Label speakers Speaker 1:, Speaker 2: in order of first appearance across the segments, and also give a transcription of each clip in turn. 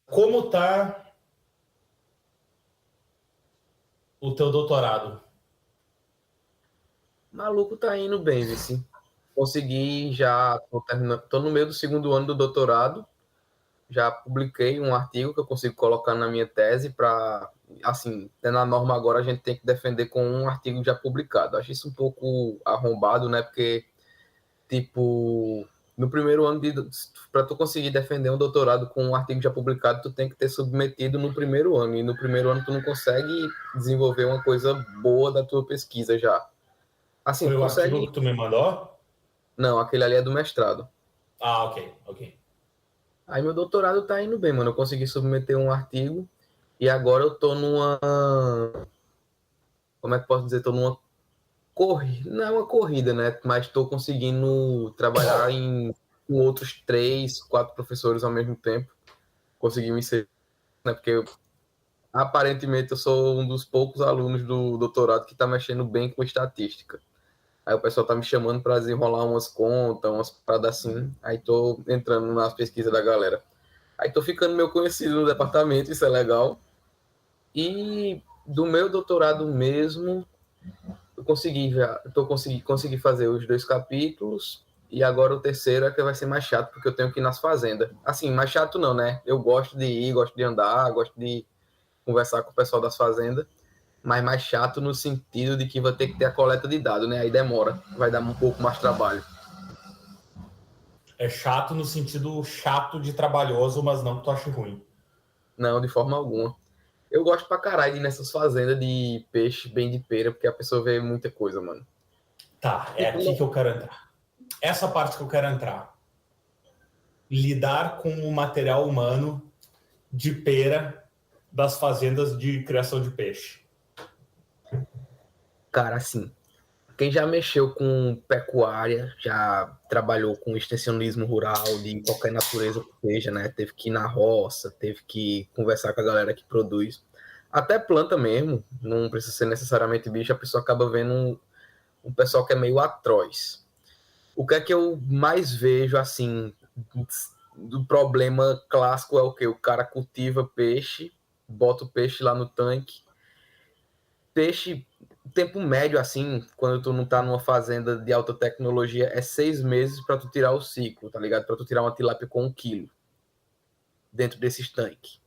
Speaker 1: como tá o teu doutorado?
Speaker 2: Maluco, tá indo bem, vice. Consegui já, tô no meio do segundo ano do doutorado, já publiquei um artigo que eu consigo colocar na minha tese para, assim, na norma agora a gente tem que defender com um artigo já publicado. Acho isso um pouco arrombado, né? Porque, tipo, no primeiro ano para tu conseguir defender um doutorado com um artigo já publicado, tu tem que ter submetido no primeiro ano, e no primeiro ano tu não consegue desenvolver uma coisa boa da tua pesquisa já. Assim,
Speaker 1: Foi
Speaker 2: tu
Speaker 1: o artigo
Speaker 2: consegue.
Speaker 1: que tu me mandou?
Speaker 2: Não, aquele ali é do mestrado.
Speaker 1: Ah, ok, ok.
Speaker 2: Aí meu doutorado tá indo bem, mano. Eu consegui submeter um artigo e agora eu tô numa. Como é que posso dizer? Tô numa corrida. Não é uma corrida, né? Mas tô conseguindo trabalhar com outros 3, 4 professores ao mesmo tempo. Consegui me inserir, né? Porque aparentemente eu sou um dos poucos alunos do doutorado que tá mexendo bem com estatística. Aí o pessoal tá me chamando para desenrolar umas contas, umas paradas assim. Aí tô entrando nas pesquisas da galera. Aí tô ficando meio conhecido no departamento, isso é legal. E do meu doutorado mesmo, eu consegui já, consegui fazer os 2 capítulos e agora o terceiro é que vai ser mais chato porque eu tenho que ir nas fazendas. Assim, mais chato não, né? Eu gosto de ir, gosto de andar, gosto de conversar com o pessoal das fazendas, mas mais chato no sentido de que vai ter que ter a coleta de dados, né? Aí demora, vai dar um pouco mais trabalho.
Speaker 1: É chato no sentido chato de trabalhoso, mas não que tu ache ruim.
Speaker 2: Não, de forma alguma. Eu gosto pra caralho de ir nessas fazendas de peixe bem de pera, porque a pessoa vê muita coisa, mano.
Speaker 1: Tá, é
Speaker 2: Tipo,
Speaker 1: aqui que eu quero entrar. Essa parte que eu quero entrar. Lidar com o material humano de pera das fazendas de criação de peixe.
Speaker 2: cara, assim, quem já mexeu com pecuária, já trabalhou com extensionismo rural, de qualquer natureza que seja, né? Teve que ir na roça, teve que conversar com a galera que produz. Até planta mesmo, não precisa ser necessariamente bicho, a pessoa acaba vendo um pessoal que é meio atroz. O que é que eu mais vejo, assim, do problema clássico é o quê? O cara cultiva peixe, bota o peixe lá no tanque. Peixe, tempo médio, assim, quando tu não tá numa fazenda de alta tecnologia, é 6 meses para tu tirar o ciclo, tá ligado? Para tu tirar uma tilápia com 1 quilo dentro desses tanques.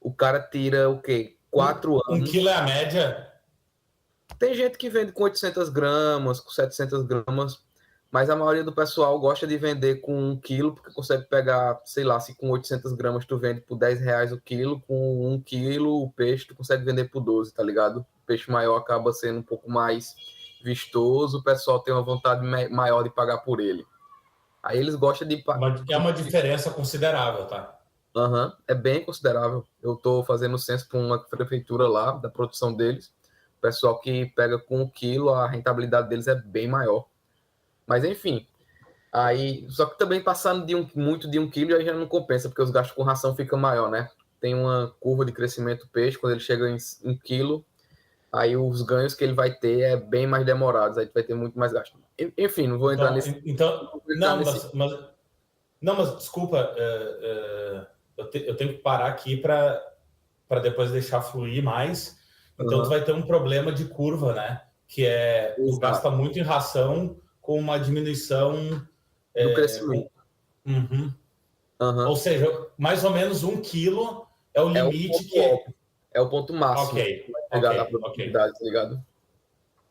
Speaker 2: O cara tira o quê? quatro
Speaker 1: Um quilo é
Speaker 2: anos.
Speaker 1: a média?
Speaker 2: Tem gente que vende com 800 gramas, com 700 gramas, mas a maioria do pessoal gosta de vender com 1 quilo, porque consegue pegar, sei lá, se com 800 gramas tu vende por R$ 10 o quilo, com 1 quilo o peixe tu consegue vender por 12, tá ligado? O peixe maior acaba sendo um pouco mais vistoso, o pessoal tem uma vontade maior de pagar por ele. Aí eles gostam de.
Speaker 1: É uma diferença considerável, tá?
Speaker 2: Uhum, é bem considerável. Eu estou fazendo censo para uma prefeitura lá, da produção deles. O pessoal que pega com 1 quilo, a rentabilidade deles é bem maior. Mas enfim, aí. Só que também passando muito de 1 quilo aí já não compensa, porque os gastos com ração ficam maior, né? Tem uma curva de crescimento do peixe, quando ele chega em 1 quilo, aí os ganhos que ele vai ter é bem mais demorados, aí vai ter muito mais gasto. Enfim, não vou entrar
Speaker 1: Então,
Speaker 2: nesse.
Speaker 1: então
Speaker 2: Não vou entrar
Speaker 1: não,
Speaker 2: nesse.
Speaker 1: mas desculpa, eu tenho que parar aqui para depois deixar fluir mais. Então, tu
Speaker 2: Uhum,
Speaker 1: vai ter um problema de curva, né? Que é tu gasta
Speaker 2: exato.
Speaker 1: muito em ração com uma diminuição.
Speaker 2: Do
Speaker 1: É, com,
Speaker 2: crescimento.
Speaker 1: uhum. Ou
Speaker 2: Uhum.
Speaker 1: seja, mais ou menos 1 quilo é o
Speaker 2: É o
Speaker 1: limite
Speaker 2: ponto
Speaker 1: que.
Speaker 2: óbvio. É o ponto
Speaker 1: Ok,
Speaker 2: máximo que vai
Speaker 1: ok,
Speaker 2: chegar da
Speaker 1: ok.
Speaker 2: produtividade, tá ligado?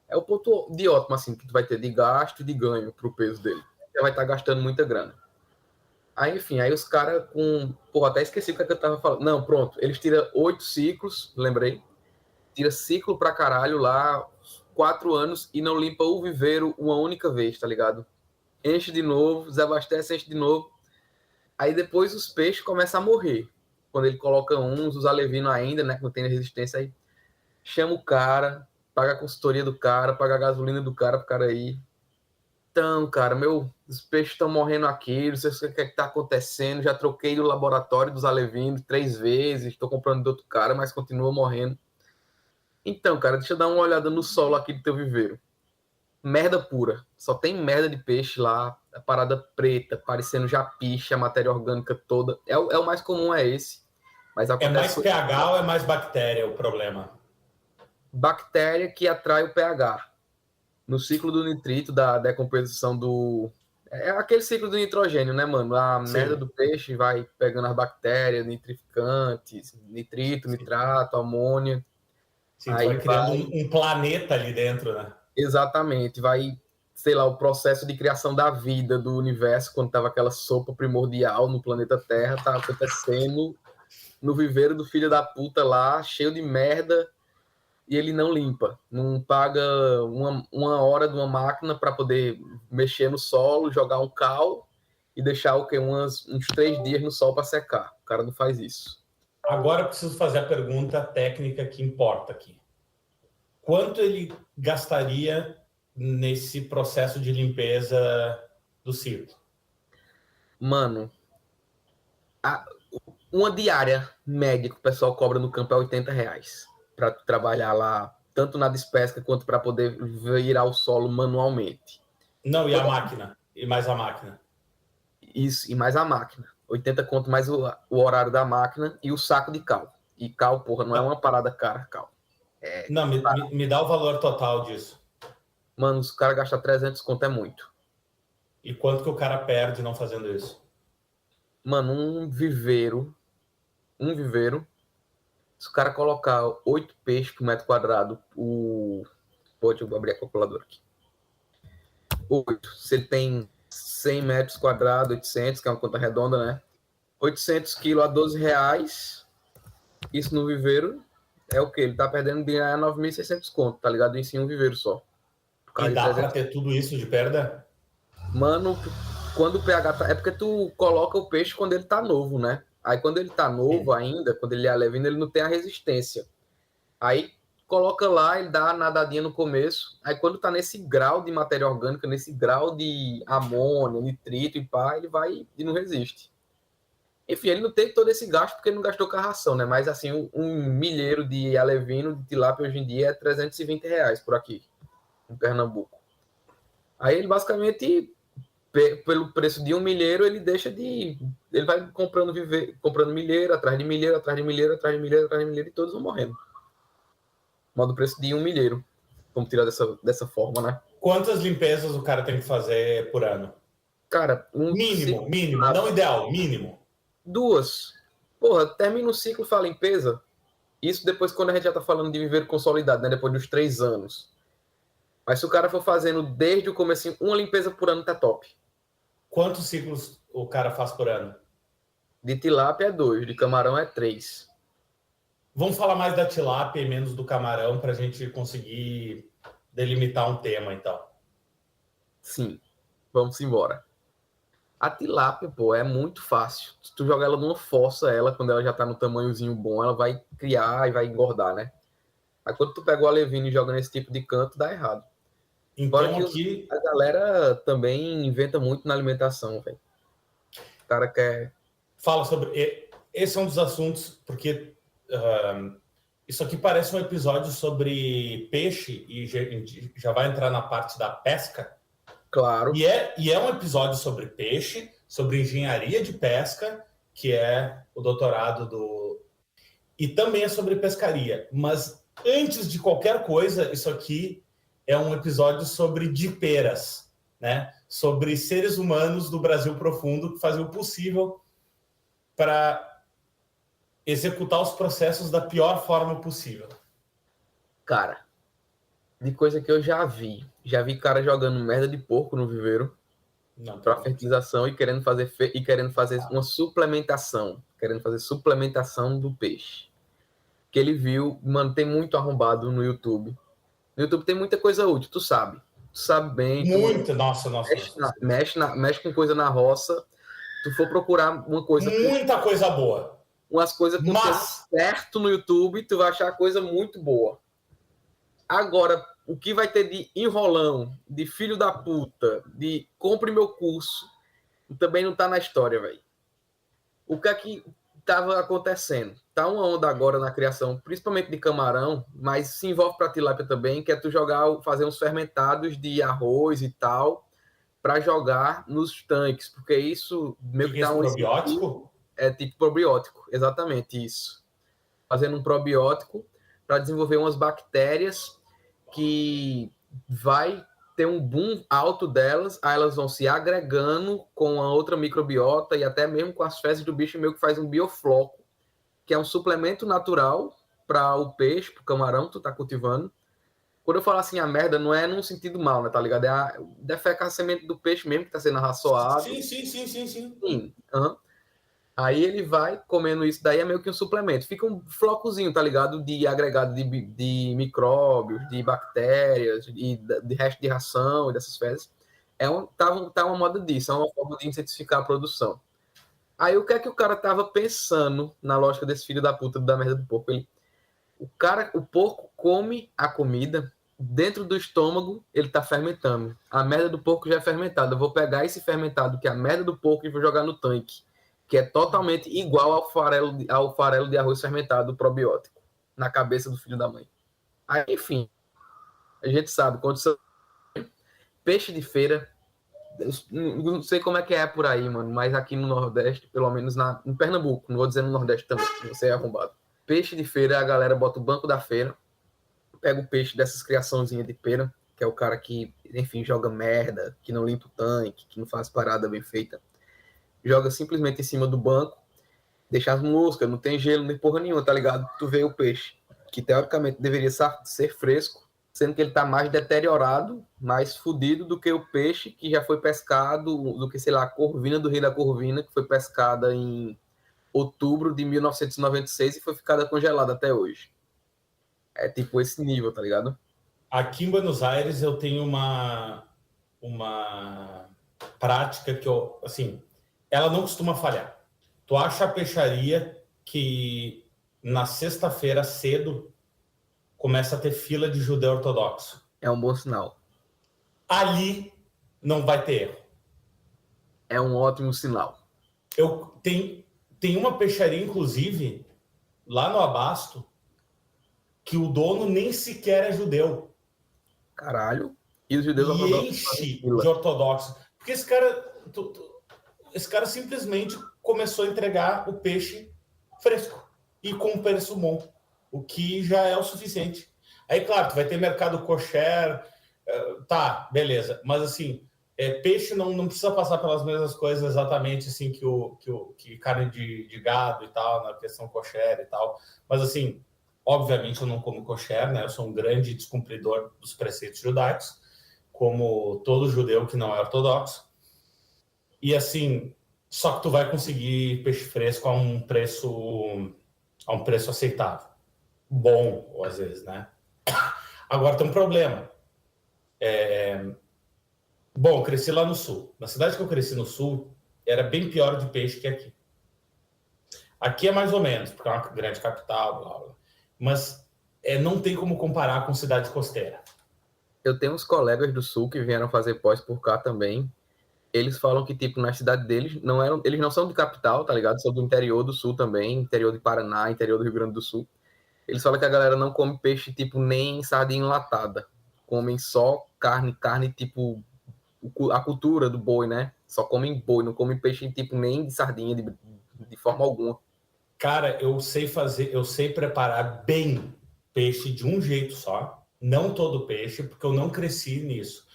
Speaker 2: É o ponto de ótimo, assim, que tu vai ter de gasto e de ganho pro peso dele. Você vai estar gastando muita grana. Aí, enfim, aí os caras com. Pô, até esqueci o que, é que eu tava falando. Não, pronto. Eles tiram 8 ciclos, lembrei. Tira ciclo pra caralho lá, 4 anos, e não limpa o viveiro uma única vez, tá ligado? Enche de novo, desabastece, enche de novo. Aí depois os peixes começam a morrer. Quando ele coloca uns, os alevinos ainda, né? Que não tem resistência, aí chama o cara, paga a consultoria do cara, paga a gasolina do cara pro cara ir. Então, cara, os peixes estão morrendo aqui, não sei o que está acontecendo. Já troquei do laboratório dos alevinos 3 vezes, estou comprando de outro cara, mas continua morrendo. Então, cara, deixa eu dar uma olhada no solo aqui do teu viveiro. Merda pura. Só tem merda de peixe lá, a parada preta, parecendo japiche, a matéria orgânica toda. É o mais comum, é esse. Mas
Speaker 1: É
Speaker 2: acontece
Speaker 1: mais pH ou é mais bactéria o problema?
Speaker 2: bactéria que atrai o pH. No ciclo do nitrito, da decomposição do... É aquele ciclo do nitrogênio, né, mano? A merda
Speaker 1: Sim,
Speaker 2: do peixe vai pegando as bactérias, nitrificantes, nitrito,
Speaker 1: sim.
Speaker 2: nitrato, amônia.
Speaker 1: Sim, tu
Speaker 2: Aí
Speaker 1: vai criando
Speaker 2: vai,
Speaker 1: um planeta ali dentro, né?
Speaker 2: exatamente, vai, sei lá, o processo de criação da vida do universo, quando tava aquela sopa primordial no planeta Terra, tá acontecendo no viveiro do filho da puta lá, cheio de merda, e ele não limpa, não paga uma hora de uma máquina para poder mexer no solo, jogar um cal e deixar o que uns 3 dias no sol para secar. O cara não faz isso.
Speaker 1: Agora eu preciso fazer a pergunta técnica que importa aqui. Quanto ele gastaria nesse processo de limpeza do circo?
Speaker 2: Mano, a- uma diária média que o pessoal cobra no campo é R$ 80 para trabalhar lá, tanto na despesca quanto para poder virar o solo manualmente.
Speaker 1: Não, e a
Speaker 2: Toda
Speaker 1: máquina? E mais a máquina?
Speaker 2: isso, e mais a máquina. 80 conto mais o horário da máquina e o saco de cal. E cal, porra, não é uma parada cara, cal. É,
Speaker 1: Não, me dá o valor total disso.
Speaker 2: mano, os caras gastam 300 conto é muito.
Speaker 1: E quanto que o cara perde não fazendo isso?
Speaker 2: Mano, um viveiro, se o cara colocar 8 peixes por metro quadrado, Pô, deixa eu abrir a calculadora aqui. 8. Se ele tem 100 metros quadrados, 800, que é uma conta redonda, né? 800 quilos a R$ 12, isso no viveiro é o quê? Ele tá perdendo de ganhar 9.600 conto, tá ligado? Isso em um viveiro só. Por
Speaker 1: E
Speaker 2: causa de
Speaker 1: dá para
Speaker 2: 300.
Speaker 1: ter tudo isso de perda?
Speaker 2: Mano, quando o pH tá... É porque tu coloca o peixe quando ele tá novo, né? Aí quando ele tá novo
Speaker 1: Sim.
Speaker 2: ainda, quando ele é alevino, ele não tem a resistência. Aí coloca lá, ele dá a nadadinha no começo. Aí quando tá nesse grau de matéria orgânica, nesse grau de amônia, nitrito e pá, ele vai e não resiste. Enfim, ele não teve todo esse gasto porque ele não gastou com a ração, né? Mas assim, um milheiro de alevino, de tilápia hoje em dia é R$ 320 por aqui, em Pernambuco. Aí ele basicamente, pelo preço de um milheiro, ele deixa de. Ele vai comprando milheiro, atrás de milheiro, atrás de milheiro, atrás de milheiro, atrás de milheiro, e todos vão morrendo. Modo preço de um milheiro. Vamos tirar dessa forma, né?
Speaker 1: Quantas limpezas o cara tem que fazer por ano?
Speaker 2: Cara, um
Speaker 1: Mínimo,
Speaker 2: ciclo.
Speaker 1: mínimo, não ideal, mínimo.
Speaker 2: Duas. Porra, termina o ciclo, fala limpeza. Isso depois quando a gente já tá falando de viver consolidado, né? Depois dos 3 anos. Mas se o cara for fazendo desde o começo, uma limpeza por ano tá top.
Speaker 1: Quantos ciclos o cara faz por ano?
Speaker 2: De tilápia é 2, de camarão é 3.
Speaker 1: Vamos falar mais da tilápia e menos do camarão para a gente conseguir delimitar um tema, então.
Speaker 2: Sim, vamos embora. A tilápia, pô, é muito fácil. Se tu jogar ela numa fossa, ela, quando ela já tá no tamanhozinho bom, ela vai criar e vai engordar, né? Aí quando tu pega o alevino e joga nesse tipo de canto, dá errado. Fora
Speaker 1: Então
Speaker 2: que
Speaker 1: aqui
Speaker 2: a galera também inventa muito na alimentação, velho. O cara quer...
Speaker 1: fala sobre. Esse é um dos assuntos, porque isso aqui parece um episódio sobre peixe e já vai entrar na parte da pesca.
Speaker 2: Claro.
Speaker 1: E é um episódio sobre peixe, sobre engenharia de pesca, que é o doutorado do. E também é sobre pescaria. Mas antes de qualquer coisa, isso aqui é um episódio sobre diperas, né? Sobre seres humanos do Brasil profundo que fazem o possível para executar os processos da pior forma possível.
Speaker 2: Cara, de coisa que eu já vi. Já vi cara jogando merda de porco no viveiro
Speaker 1: Não,
Speaker 2: para
Speaker 1: pelo amor de Deus.
Speaker 2: fertilização e querendo fazer uma suplementação. Querendo fazer suplementação do peixe. Que ele viu, mano, tem muito arrombado no YouTube. No YouTube tem muita coisa útil, tu sabe. Tu sabe bem, tu
Speaker 1: Muito, nossa.
Speaker 2: mexe com coisa na roça. Tu for procurar uma coisa
Speaker 1: Muita coisa boa.
Speaker 2: umas coisas com tema
Speaker 1: Mas
Speaker 2: certo no YouTube, tu vai achar coisa muito boa. Agora, o que vai ter de enrolão, de filho da puta, de compre meu curso, também não tá na história, velho. O que é que tava acontecendo? Tá uma onda agora na criação, principalmente de camarão, mas se envolve para tilápia também, que é tu fazer uns fermentados de arroz e tal, para jogar nos tanques, porque isso meio
Speaker 1: que
Speaker 2: que
Speaker 1: é
Speaker 2: dá
Speaker 1: esse
Speaker 2: um...
Speaker 1: probiótico?
Speaker 2: É tipo probiótico, exatamente isso. Fazendo um probiótico para desenvolver umas bactérias que vai ter um boom alto delas, aí elas vão se agregando com a outra microbiota e até mesmo com as fezes do bicho, meio que faz um biofloco, que é um suplemento natural para o peixe, para o camarão que tu tá cultivando. Quando eu falo assim, a merda, não é num sentido mal, né, tá ligado? É a defecar a semente do peixe mesmo, que tá sendo arraçoado.
Speaker 1: Sim.
Speaker 2: Sim. Uhum. Aí ele vai comendo isso, daí é meio que um suplemento. Fica um flocozinho, tá ligado? De agregado de micróbios, de bactérias, de resto de ração e dessas fezes. Tá uma moda disso, é uma forma de intensificar a produção. Aí o que é que o cara tava pensando na lógica desse filho da puta da merda do porco? O porco come a comida, dentro do estômago ele tá fermentando. A merda do porco já é fermentada. Eu vou pegar esse fermentado, que é a merda do porco, e vou jogar no tanque, que é totalmente igual ao farelo de arroz fermentado probiótico, na cabeça do filho da mãe. Aí, enfim, a gente sabe, quando você... Peixe de feira, não sei como é que é por aí, mano, mas aqui no Nordeste, pelo menos em Pernambuco, não vou dizer no Nordeste também, você é arrombado. Peixe de feira, a galera bota o banco da feira, pega o peixe dessas criaçãozinhas de pera, que é o cara que, enfim, joga merda, que não limpa o tanque, que não faz parada bem feita, joga simplesmente em cima do banco, deixa as moscas, não tem gelo nem porra nenhuma, tá ligado? Tu vê o peixe, que teoricamente deveria ser fresco, sendo que ele tá mais deteriorado, mais fudido do que o peixe que já foi pescado, do que, sei lá, a corvina do Rei da Corvina, que foi pescada em outubro de 1996 e foi ficada congelada até hoje. É tipo esse nível, tá ligado?
Speaker 1: Aqui em Buenos Aires eu tenho uma prática que eu, assim, ela não costuma falhar. Tu acha a peixaria que na sexta-feira cedo começa a ter fila de judeu ortodoxo.
Speaker 2: É um bom sinal.
Speaker 1: Ali não vai ter erro.
Speaker 2: É um ótimo sinal.
Speaker 1: Tem uma peixaria, inclusive, lá no Abasto, que o dono nem sequer é judeu.
Speaker 2: Caralho. E os judeus
Speaker 1: ortodoxos enche de ortodoxos. Porque esse cara simplesmente começou a entregar o peixe fresco e com um preço bom, o que já é o suficiente. Aí, claro, tu vai ter mercado kosher, tá, beleza. Mas, assim, peixe não precisa passar pelas mesmas coisas exatamente assim que carne de gado e tal, na questão kosher e tal. Mas, assim, obviamente eu não como kosher, né? Eu sou um grande descumpridor dos preceitos judaicos, como todo judeu que não é ortodoxo. E, assim, só que tu vai conseguir peixe fresco a um preço aceitável. Bom, ou às vezes, né? Agora tem um problema. Bom, eu cresci lá no sul. Na cidade que eu cresci no sul, era bem pior de peixe que aqui. Aqui é mais ou menos, porque é uma grande capital, blá, blá. Mas não tem como comparar com cidade costeira.
Speaker 2: Eu tenho uns colegas do sul que vieram fazer pós por cá também. Eles falam que, tipo, na cidade deles, eles não são de capital, tá ligado? São do interior do sul também, interior de Paraná, interior do Rio Grande do Sul. Eles falam que a galera não come peixe, tipo, nem sardinha enlatada. Comem só carne, tipo, a cultura do boi, né? Só comem boi, não comem peixe, tipo, nem de sardinha, de forma alguma.
Speaker 1: Cara, eu sei preparar bem peixe de um jeito só. Não todo peixe, porque eu não cresci nisso.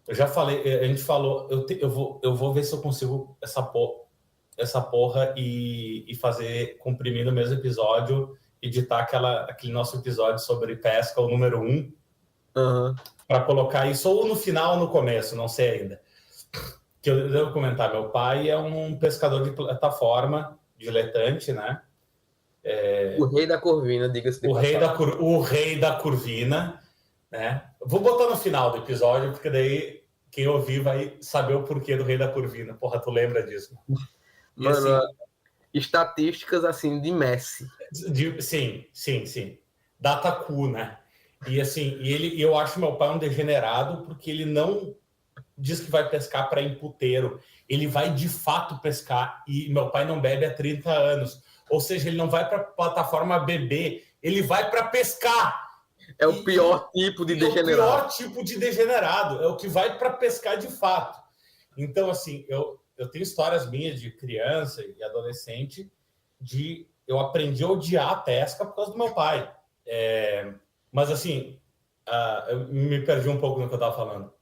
Speaker 1: Eu já falei, a gente falou, eu vou ver se eu consigo essa porra e fazer, comprimir no mesmo episódio, editar aquele nosso episódio sobre pesca, o número 1, para colocar isso ou no final ou no começo, não sei ainda. Que eu devo comentar, meu pai é um pescador de plataforma, diletante, né?
Speaker 2: O Rei da Corvina, diga-se de passagem.
Speaker 1: O Rei da Corvina, né? Vou botar no final do episódio, porque daí quem ouvir vai saber o porquê do Rei da Curvina. Porra, tu lembra disso?
Speaker 2: Mano, assim, estatísticas assim de Messi.
Speaker 1: Sim. Dataku, né? E assim, eu acho meu pai um degenerado porque ele não diz que vai pescar para imputeiro. Ele vai de fato pescar e meu pai não bebe há 30 anos. Ou seja, ele não vai para plataforma beber, ele vai para pescar.
Speaker 2: É o pior tipo de degenerado.
Speaker 1: É o pior tipo de degenerado. É o que vai para pescar de fato. Então, assim, eu eu tenho histórias minhas de criança e adolescente de eu aprendi a odiar a pesca por causa do meu pai. Mas assim, eu me perdi um pouco no que eu estava falando.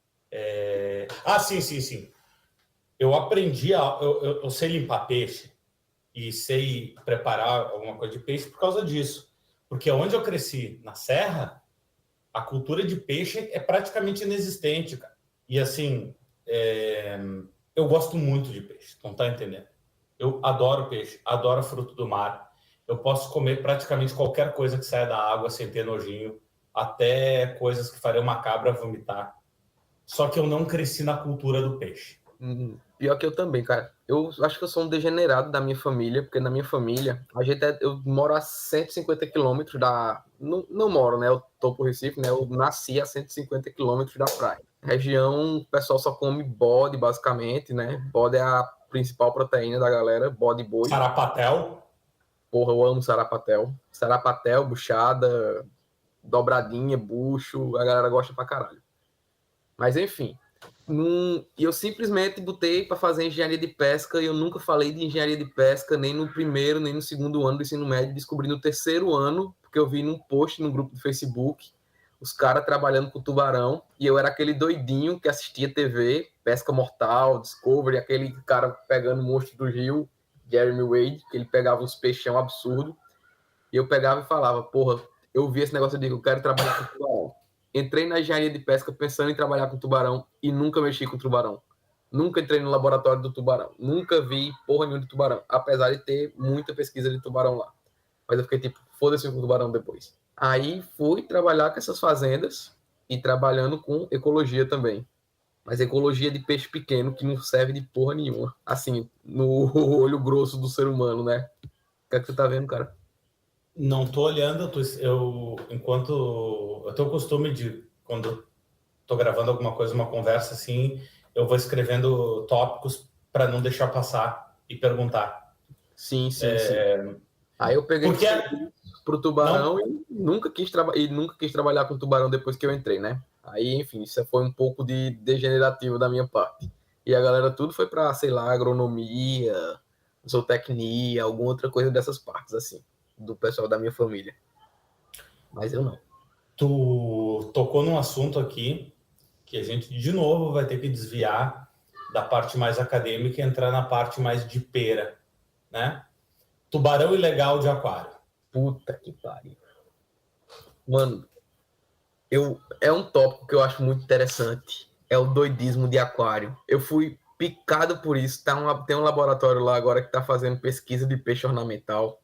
Speaker 1: Sim. Eu aprendi eu sei limpar peixe e sei preparar alguma coisa de peixe por causa disso. Porque onde eu cresci, na serra, a cultura de peixe é praticamente inexistente, cara. E assim, eu gosto muito de peixe, não tá entendendo? Eu adoro peixe, adoro fruto do mar. Eu posso comer praticamente qualquer coisa que saia da água sem ter nojinho, até coisas que fariam uma cabra vomitar. Só que eu não cresci na cultura do peixe.
Speaker 2: Pior que eu também, cara. Eu acho que eu sou um degenerado da minha família, porque na minha família, eu moro a 150 quilômetros da... Não moro, né? Eu tô pro Recife, né? Eu nasci a 150 quilômetros da praia. Região, o pessoal só come bode, basicamente, né? Bode é a principal proteína da galera, bode e boi.
Speaker 1: Sarapatel.
Speaker 2: Porra, eu amo sarapatel. Sarapatel, buchada, dobradinha, bucho, a galera gosta pra caralho. Mas enfim... E eu simplesmente botei para fazer engenharia de pesca e eu nunca falei de engenharia de pesca nem no primeiro, nem no segundo ano do ensino médio. Descobri no terceiro ano, porque eu vi num post no grupo do Facebook os caras trabalhando com tubarão e eu era aquele doidinho que assistia TV, Pesca Mortal, Discovery, aquele cara pegando monstro do rio, Jeremy Wade, que ele pegava uns peixão absurdo e eu pegava e falava, porra, eu vi esse negócio, eu digo, eu quero trabalhar com tubarão. Entrei na engenharia de pesca pensando em trabalhar com tubarão e nunca mexi com tubarão. Nunca entrei no laboratório do tubarão. Nunca vi porra nenhuma de tubarão. Apesar de ter muita pesquisa de tubarão lá. Mas eu fiquei tipo, foda-se com tubarão depois. Aí fui trabalhar com essas fazendas e trabalhando com ecologia também. Mas ecologia de peixe pequeno que não serve de porra nenhuma. Assim, no olho grosso do ser humano, né? O que é que você tá vendo, cara?
Speaker 1: Não tô olhando, enquanto eu tenho o costume de, quando tô gravando alguma coisa, uma conversa assim, eu vou escrevendo tópicos para não deixar passar e perguntar.
Speaker 2: Sim. Aí eu peguei
Speaker 1: Porque
Speaker 2: pro tubarão e nunca quis trabalhar com tubarão depois que eu entrei, né? Aí, enfim, isso foi um pouco de degenerativo da minha parte. E a galera tudo foi para, sei lá, agronomia, zootecnia, alguma outra coisa dessas partes, assim, do pessoal da minha família. Mas eu não.
Speaker 1: Tu tocou num assunto aqui que a gente, de novo, vai ter que desviar da parte mais acadêmica e entrar na parte mais de pera, né? Tubarão ilegal de aquário.
Speaker 2: Puta que pariu. Mano, é um tópico que eu acho muito interessante. É o doidismo de aquário. Eu fui picado por isso. Tem um laboratório lá agora que está fazendo pesquisa de peixe ornamental.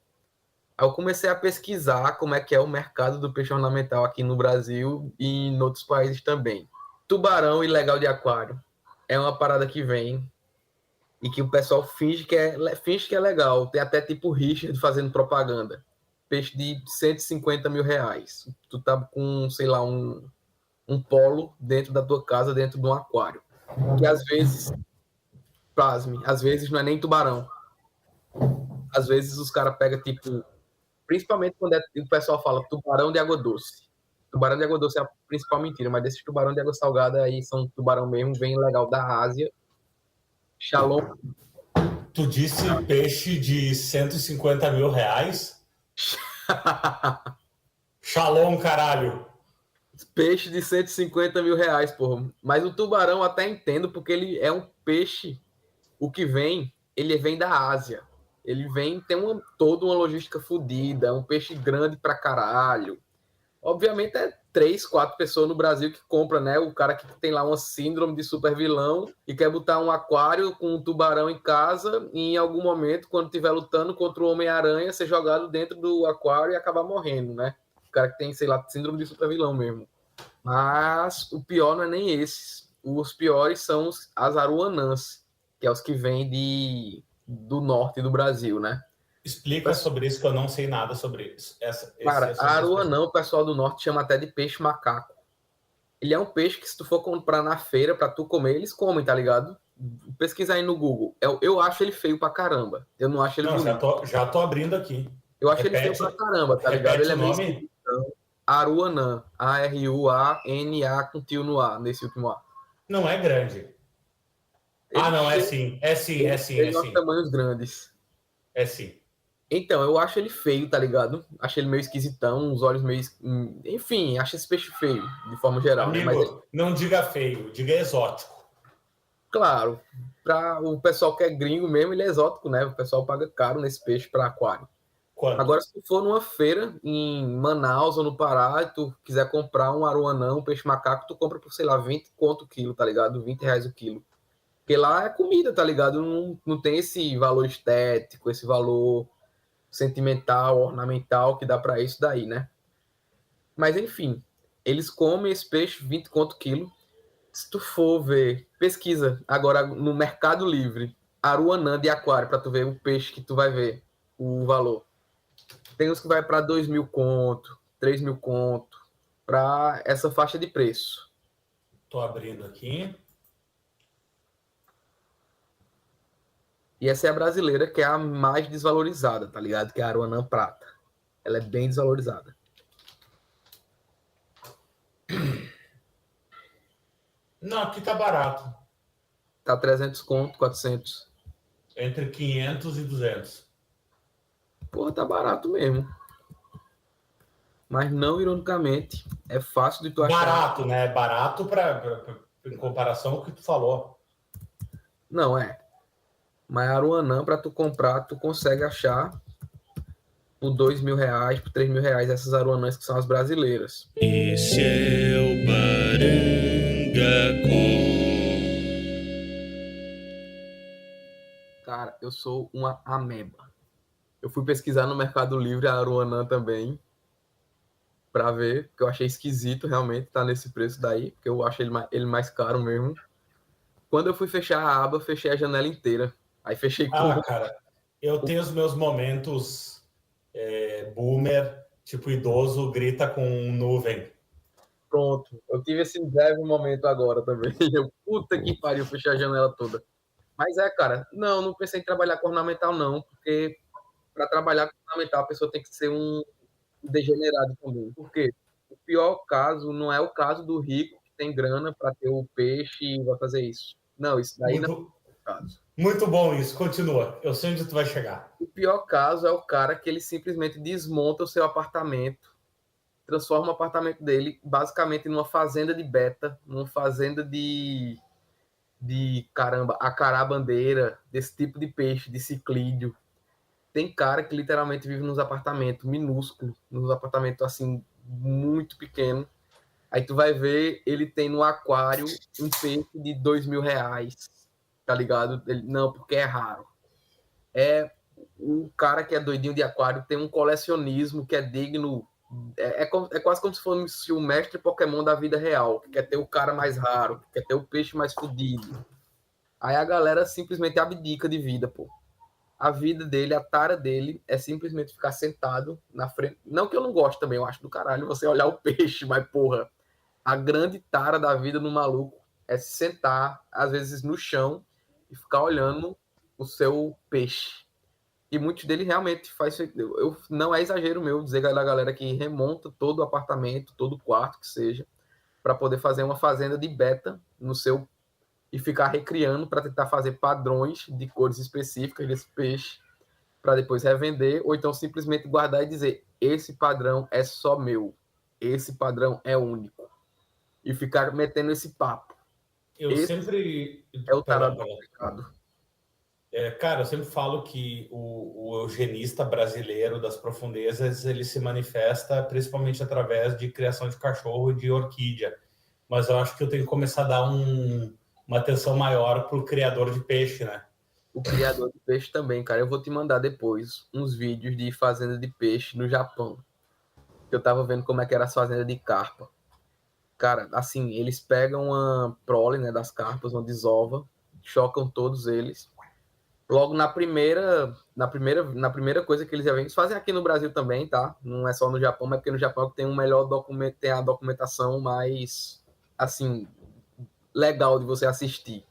Speaker 2: Aí eu comecei a pesquisar como é que é o mercado do peixe ornamental aqui no Brasil e em outros países também. Tubarão ilegal de aquário é uma parada que vem e que o pessoal finge que é legal. Tem até tipo Richard fazendo propaganda. Peixe de 150 mil reais. Tu tá com, sei lá, um polo dentro da tua casa, dentro de um aquário. Que às vezes, pasme, às vezes não é nem tubarão. Às vezes os caras pegam, tipo, principalmente quando o pessoal fala tubarão de água doce. Tubarão de água doce é a principal mentira, mas desses tubarão de água salgada aí são tubarão mesmo, bem legal da Ásia. Shalom.
Speaker 1: Tu disse peixe de 150 mil reais? Shalom, caralho!
Speaker 2: Peixe de 150 mil reais, porra. Mas o tubarão eu até entendo, porque ele é um peixe, o que vem, ele vem da Ásia. Ele vem, tem toda uma logística fodida, é um peixe grande pra caralho. Obviamente é 3, 4 pessoas no Brasil que compram, né? O cara que tem lá uma síndrome de super vilão e quer botar um aquário com um tubarão em casa e em algum momento, quando estiver lutando contra o Homem-Aranha, ser jogado dentro do aquário e acabar morrendo, né? O cara que tem, sei lá, síndrome de super vilão mesmo. Mas o pior não é nem esses. Os piores são as aruanãs, que é os que vêm do norte do Brasil, né?
Speaker 1: Explica sobre isso, que eu não sei nada sobre isso.
Speaker 2: Cara, a aruanã, o pessoal do norte chama até de peixe macaco. Ele é um peixe que se tu for comprar na feira pra tu comer, eles comem, tá ligado? Pesquisa aí no Google. Eu acho ele feio pra caramba. Eu não acho ele bonito.
Speaker 1: Já tô abrindo aqui.
Speaker 2: Eu acho ele feio pra caramba, tá ligado? Ele é meio esquisito. Aruanã. A-R-U-A-N-A com tio no A, nesse último A.
Speaker 1: Não é grande. Não, é sim. É sim.
Speaker 2: Ele tem tamanhos grandes.
Speaker 1: É sim.
Speaker 2: Então, eu acho ele feio, tá ligado? Acho ele meio esquisitão, os olhos meio... Enfim, acho esse peixe feio, de forma geral, né? Mas,
Speaker 1: Amigo, não diga feio, diga exótico.
Speaker 2: claro, para o pessoal que é gringo mesmo, ele é exótico, né? O pessoal paga caro nesse peixe para aquário.
Speaker 1: Quanto?
Speaker 2: Agora, se tu for numa feira em Manaus ou no Pará e tu quiser comprar um aruanã, um peixe macaco, tu compra por, sei lá, 20 conto o quilo, tá ligado? R$ 20 o quilo. Porque lá é comida, tá ligado? Não tem esse valor estético, esse valor sentimental, ornamental que dá para isso daí, né? Mas enfim, eles comem esse peixe 20 conto quilo. Se tu for ver, pesquisa agora no Mercado Livre, aruanã de aquário, para tu ver o peixe que tu vai ver, o valor. Tem uns que vai para 2.000 conto, 3.000 conto, para essa faixa de preço.
Speaker 1: Tô abrindo aqui.
Speaker 2: E essa é a brasileira, que é a mais desvalorizada, tá ligado? Que é a aruanã prata. Ela é bem desvalorizada.
Speaker 1: Não, aqui tá barato.
Speaker 2: Tá 300 conto, 400.
Speaker 1: Entre 500 e 200.
Speaker 2: Porra, tá barato mesmo. Mas não ironicamente, é fácil de tu achar.
Speaker 1: Barato, né? Barato em comparação ao que tu falou.
Speaker 2: Não, é. Mas aruanã, para tu comprar, tu consegue achar por R$ 2.000, por R$ 3.000, essas aruanãs que são as brasileiras.
Speaker 3: Esse é o Baranga
Speaker 2: Cara, eu sou uma ameba. Eu fui pesquisar no Mercado Livre a aruanã também, para ver, porque eu achei esquisito realmente estar nesse preço daí, porque eu acho ele mais caro mesmo. Quando eu fui fechar a aba, fechei a janela inteira. Aí fechei com...
Speaker 1: Cara, eu tenho os meus momentos boomer, tipo idoso, grita com nuvem.
Speaker 2: Pronto. Eu tive esse breve momento agora também. Eu, puta que pariu, fechei a janela toda. Mas cara, não pensei em trabalhar com ornamental, não, porque para trabalhar com ornamental a pessoa tem que ser um degenerado também. Por quê? O pior caso não é o caso do rico que tem grana para ter o peixe e vai fazer isso. Não, isso daí não é o caso.
Speaker 1: Muito bom isso, continua. Eu sei onde tu vai chegar.
Speaker 2: O pior caso é o cara que ele simplesmente desmonta o seu apartamento, transforma o apartamento dele basicamente numa fazenda de beta, numa fazenda de caramba, acará-bandeira, desse tipo de peixe, de ciclídeo. Tem cara que literalmente vive nos apartamentos minúsculos, nos apartamentos assim, muito pequenos. Aí tu vai ver, ele tem no aquário um peixe de R$ 2.000, tá ligado? Não, porque é raro. É o cara que é doidinho de aquário tem um colecionismo que é digno. É quase como se fosse o mestre Pokémon da vida real, que quer ter o cara mais raro, que quer ter o peixe mais fodido. Aí a galera simplesmente abdica de vida, pô. A vida dele, a tara dele é simplesmente ficar sentado na frente. Não que eu não goste também, eu acho do caralho você olhar o peixe, mas porra, a grande tara da vida no maluco é se sentar, às vezes no chão, e ficar olhando o seu peixe. E muitos deles realmente faz. Não é exagero meu dizer da galera que remonta todo o apartamento, todo o quarto que seja, para poder fazer uma fazenda de beta no seu e ficar recriando para tentar fazer padrões de cores específicas desse peixe para depois revender, ou então simplesmente guardar e dizer: esse padrão é só meu, esse padrão é único. E ficar metendo esse papo. Esse
Speaker 1: sempre.
Speaker 2: é o tarado
Speaker 1: Perdão.
Speaker 2: do mercado.
Speaker 1: Cara, eu sempre falo que o eugenista brasileiro das profundezas ele se manifesta principalmente através de criação de cachorro e de orquídea. Mas eu acho que eu tenho que começar a dar uma atenção maior para o criador de peixe, né?
Speaker 2: O criador de peixe também, cara. Eu vou te mandar depois uns vídeos de fazenda de peixe no Japão. Eu tava vendo como é que era as fazendas de carpa. Cara, assim, eles pegam uma prole, né, das carpas, uma desova, chocam todos eles. Logo na primeira coisa que eles já vêm, eles fazem aqui no Brasil também, tá? Não é só no Japão, mas porque no Japão tem um melhor documento, tem a documentação mais assim legal de você assistir.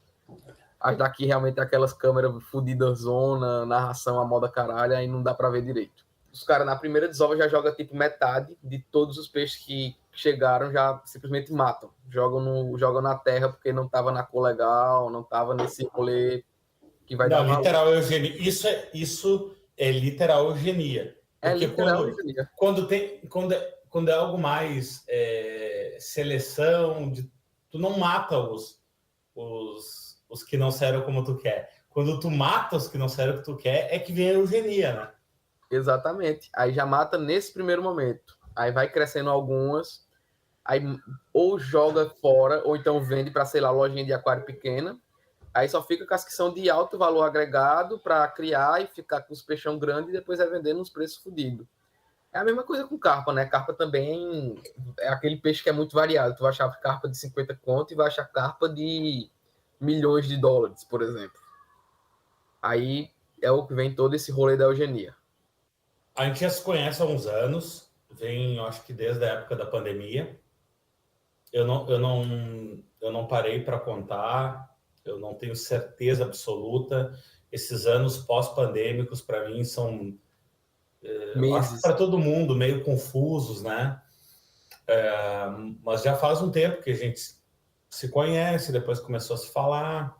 Speaker 2: As daqui realmente é aquelas câmeras fodidas zona, narração a moda caralho, aí não dá para ver direito. Os caras na primeira desova já joga tipo metade de todos os peixes que chegaram já simplesmente matam. Jogam na terra porque não estava na cor legal, não estava nesse rolê que vai dar
Speaker 1: Não,
Speaker 2: valor.
Speaker 1: literal eugenia. Isso é literal eugenia. Porque
Speaker 2: literal eugenia.
Speaker 1: quando é algo mais seleção, tu não mata os que não servem como tu quer. Quando tu mata os que não servem o que tu quer, é que vem a eugenia, né?
Speaker 2: Exatamente. Aí já mata nesse primeiro momento. Aí vai crescendo algumas, aí ou joga fora, ou então vende para, sei lá, lojinha de aquário pequena. Aí só fica com as que são de alto valor agregado para criar e ficar com os peixão grandes e depois é vendendo uns preços fodidos. É a mesma coisa com carpa, né? Carpa também é aquele peixe que é muito variado. Tu vai achar carpa de 50 conto e vai achar carpa de milhões de dólares, por exemplo. Aí é o que vem todo esse rolê da eugenia.
Speaker 1: A gente já se conhece há uns anos, vem, acho que desde a época da pandemia. Eu não parei para contar, eu não tenho certeza absoluta. Esses anos pós-pandêmicos, para mim, são, acho que para todo mundo, meio confusos, né? Mas já faz um tempo que a gente se conhece, depois começou a se falar.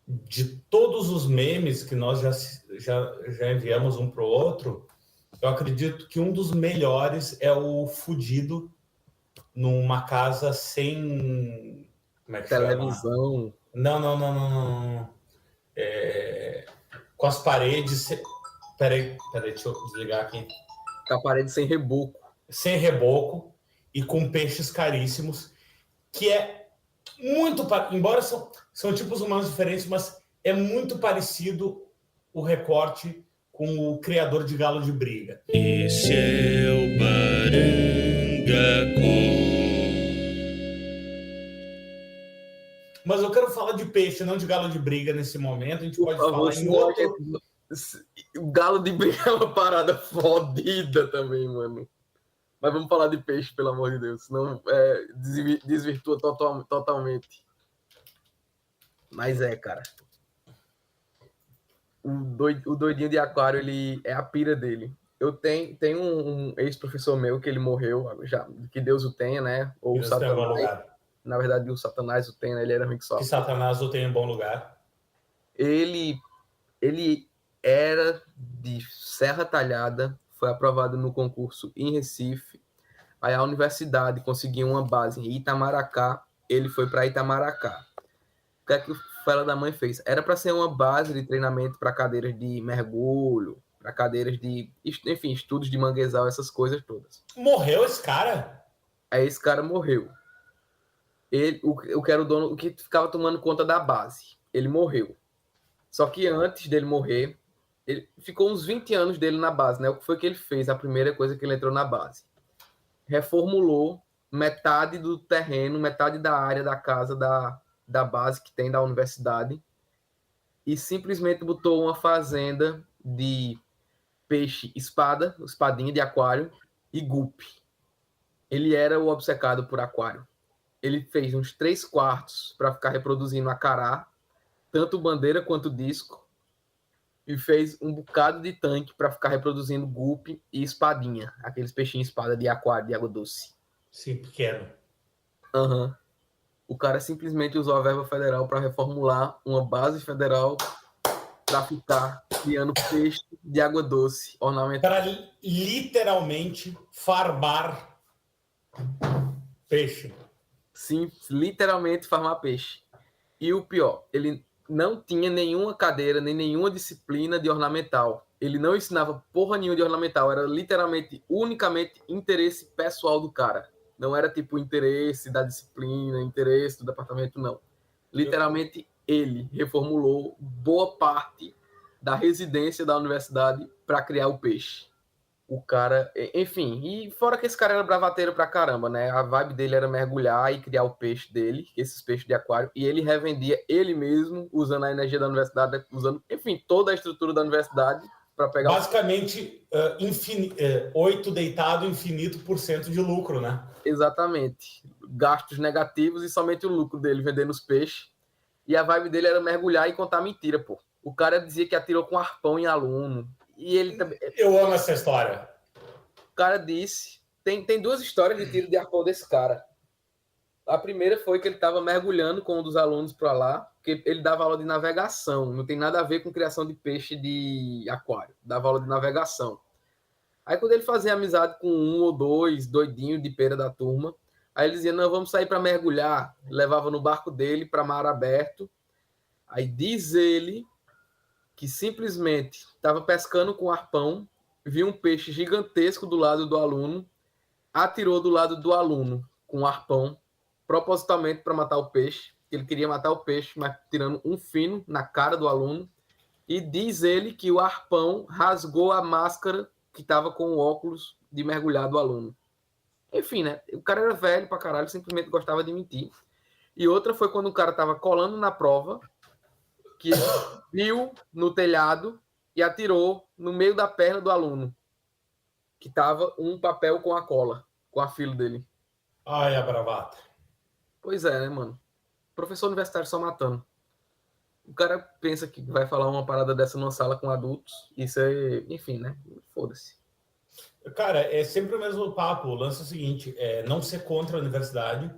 Speaker 1: De todos os memes que nós já enviamos um para o outro, eu acredito que um dos melhores é o fudido numa casa sem... Como é que
Speaker 2: televisão.
Speaker 1: Chama? Não. Com as paredes... Peraí, deixa eu desligar aqui.
Speaker 2: Com a parede sem reboco.
Speaker 1: Sem reboco e com peixes caríssimos, que é muito... Embora são tipos humanos diferentes, mas é muito parecido o recorte com o criador de galo de briga.
Speaker 3: Esse é o Baranga Com.
Speaker 1: Mas eu quero falar de peixe, não de galo de briga nesse momento. A gente pode falar em outro...
Speaker 2: O galo de briga é uma parada fodida também, mano. Mas vamos falar de peixe, pelo amor de Deus. Senão desvirtua totalmente. Mas cara. O doidinho de aquário, ele é a pira dele. Eu tenho um ex-professor meu que ele morreu, já, que Deus o tenha, né? Ou o Satanás. Na verdade, o Satanás o tenha, né? Ele era ruim que só.
Speaker 1: Que Satanás o tenha em bom lugar.
Speaker 2: Ele era de Serra Talhada, foi aprovado no concurso em Recife. Aí a universidade conseguiu uma base em Itamaracá, ele foi para Itamaracá. O que é que o fela da mãe fez? Era para ser uma base de treinamento para cadeiras de mergulho, para cadeiras de, enfim, estudos de manguezal, essas coisas todas.
Speaker 1: Morreu esse cara?
Speaker 2: Aí esse cara morreu. O que era o dono, o que ficava tomando conta da base. Ele morreu. Só que antes dele morrer, ele ficou uns 20 anos dele na base, né? O que foi que ele fez? A primeira coisa que ele entrou na base. Reformulou metade do terreno, metade da área da casa da base que tem da universidade e simplesmente botou uma fazenda de peixe espadinha de aquário e gupe. Ele era o obcecado por aquário. Ele fez uns 3 quartos para ficar reproduzindo acará, tanto bandeira quanto disco, e fez um bocado de tanque para ficar reproduzindo gupe e espadinha, aqueles peixinhos espada de aquário, de água doce.
Speaker 1: Sim, pequeno.
Speaker 2: Aham. O cara simplesmente usou a verba federal para reformular uma base federal para ficar criando peixe de água doce ornamental.
Speaker 1: Para literalmente farmar peixe.
Speaker 2: Sim, literalmente farmar peixe. E o pior, ele não tinha nenhuma cadeira, nem nenhuma disciplina de ornamental. Ele não ensinava porra nenhuma de ornamental. Era literalmente, unicamente interesse pessoal do cara. Não era tipo interesse da disciplina, interesse do departamento, não. Literalmente, ele reformulou boa parte da residência da universidade para criar o peixe. O cara, enfim, e fora que esse cara era bravateiro pra caramba, né? A vibe dele era mergulhar e criar o peixe dele, esses peixes de aquário, e ele revendia ele mesmo, usando a energia da universidade, usando, enfim, toda a estrutura da universidade para pegar.
Speaker 1: Basicamente, 8 deitado, infinito por cento de lucro, né?
Speaker 2: Exatamente. Gastos negativos e somente o lucro dele vendendo os peixes. E a vibe dele era mergulhar e contar mentira, pô. O cara dizia que atirou com arpão em aluno. E ele também.
Speaker 1: Eu amo essa história.
Speaker 2: O cara disse... Tem duas histórias de tiro de arpão desse cara. A primeira foi que ele estava mergulhando com um dos alunos para lá, porque ele dava aula de navegação, não tem nada a ver com criação de peixe de aquário, dava aula de navegação. Aí quando ele fazia amizade com um ou dois doidinhos de pera da turma, aí ele dizia, não, vamos sair para mergulhar, levava no barco dele para mar aberto. Aí diz ele que simplesmente estava pescando com arpão, viu um peixe gigantesco do lado do aluno, atirou do lado do aluno com um arpão, propositalmente para matar o peixe. Ele queria matar o peixe, mas tirando um fino na cara do aluno. E diz ele que o arpão rasgou a máscara que estava com o óculos de mergulhar do aluno. Enfim, né? O cara era velho pra caralho, simplesmente gostava de mentir. E outra foi quando o cara estava colando na prova, que ele viu no telhado e atirou no meio da perna do aluno, que tava um papel com a cola, com a fila dele.
Speaker 1: Ai, a bravata.
Speaker 2: Pois é, né, mano? Professor universitário só matando. O cara pensa que vai falar uma parada dessa numa sala com adultos. Isso é... Enfim, né? Foda-se.
Speaker 1: Cara, é sempre o mesmo papo. O lance é o seguinte, é não ser contra a universidade,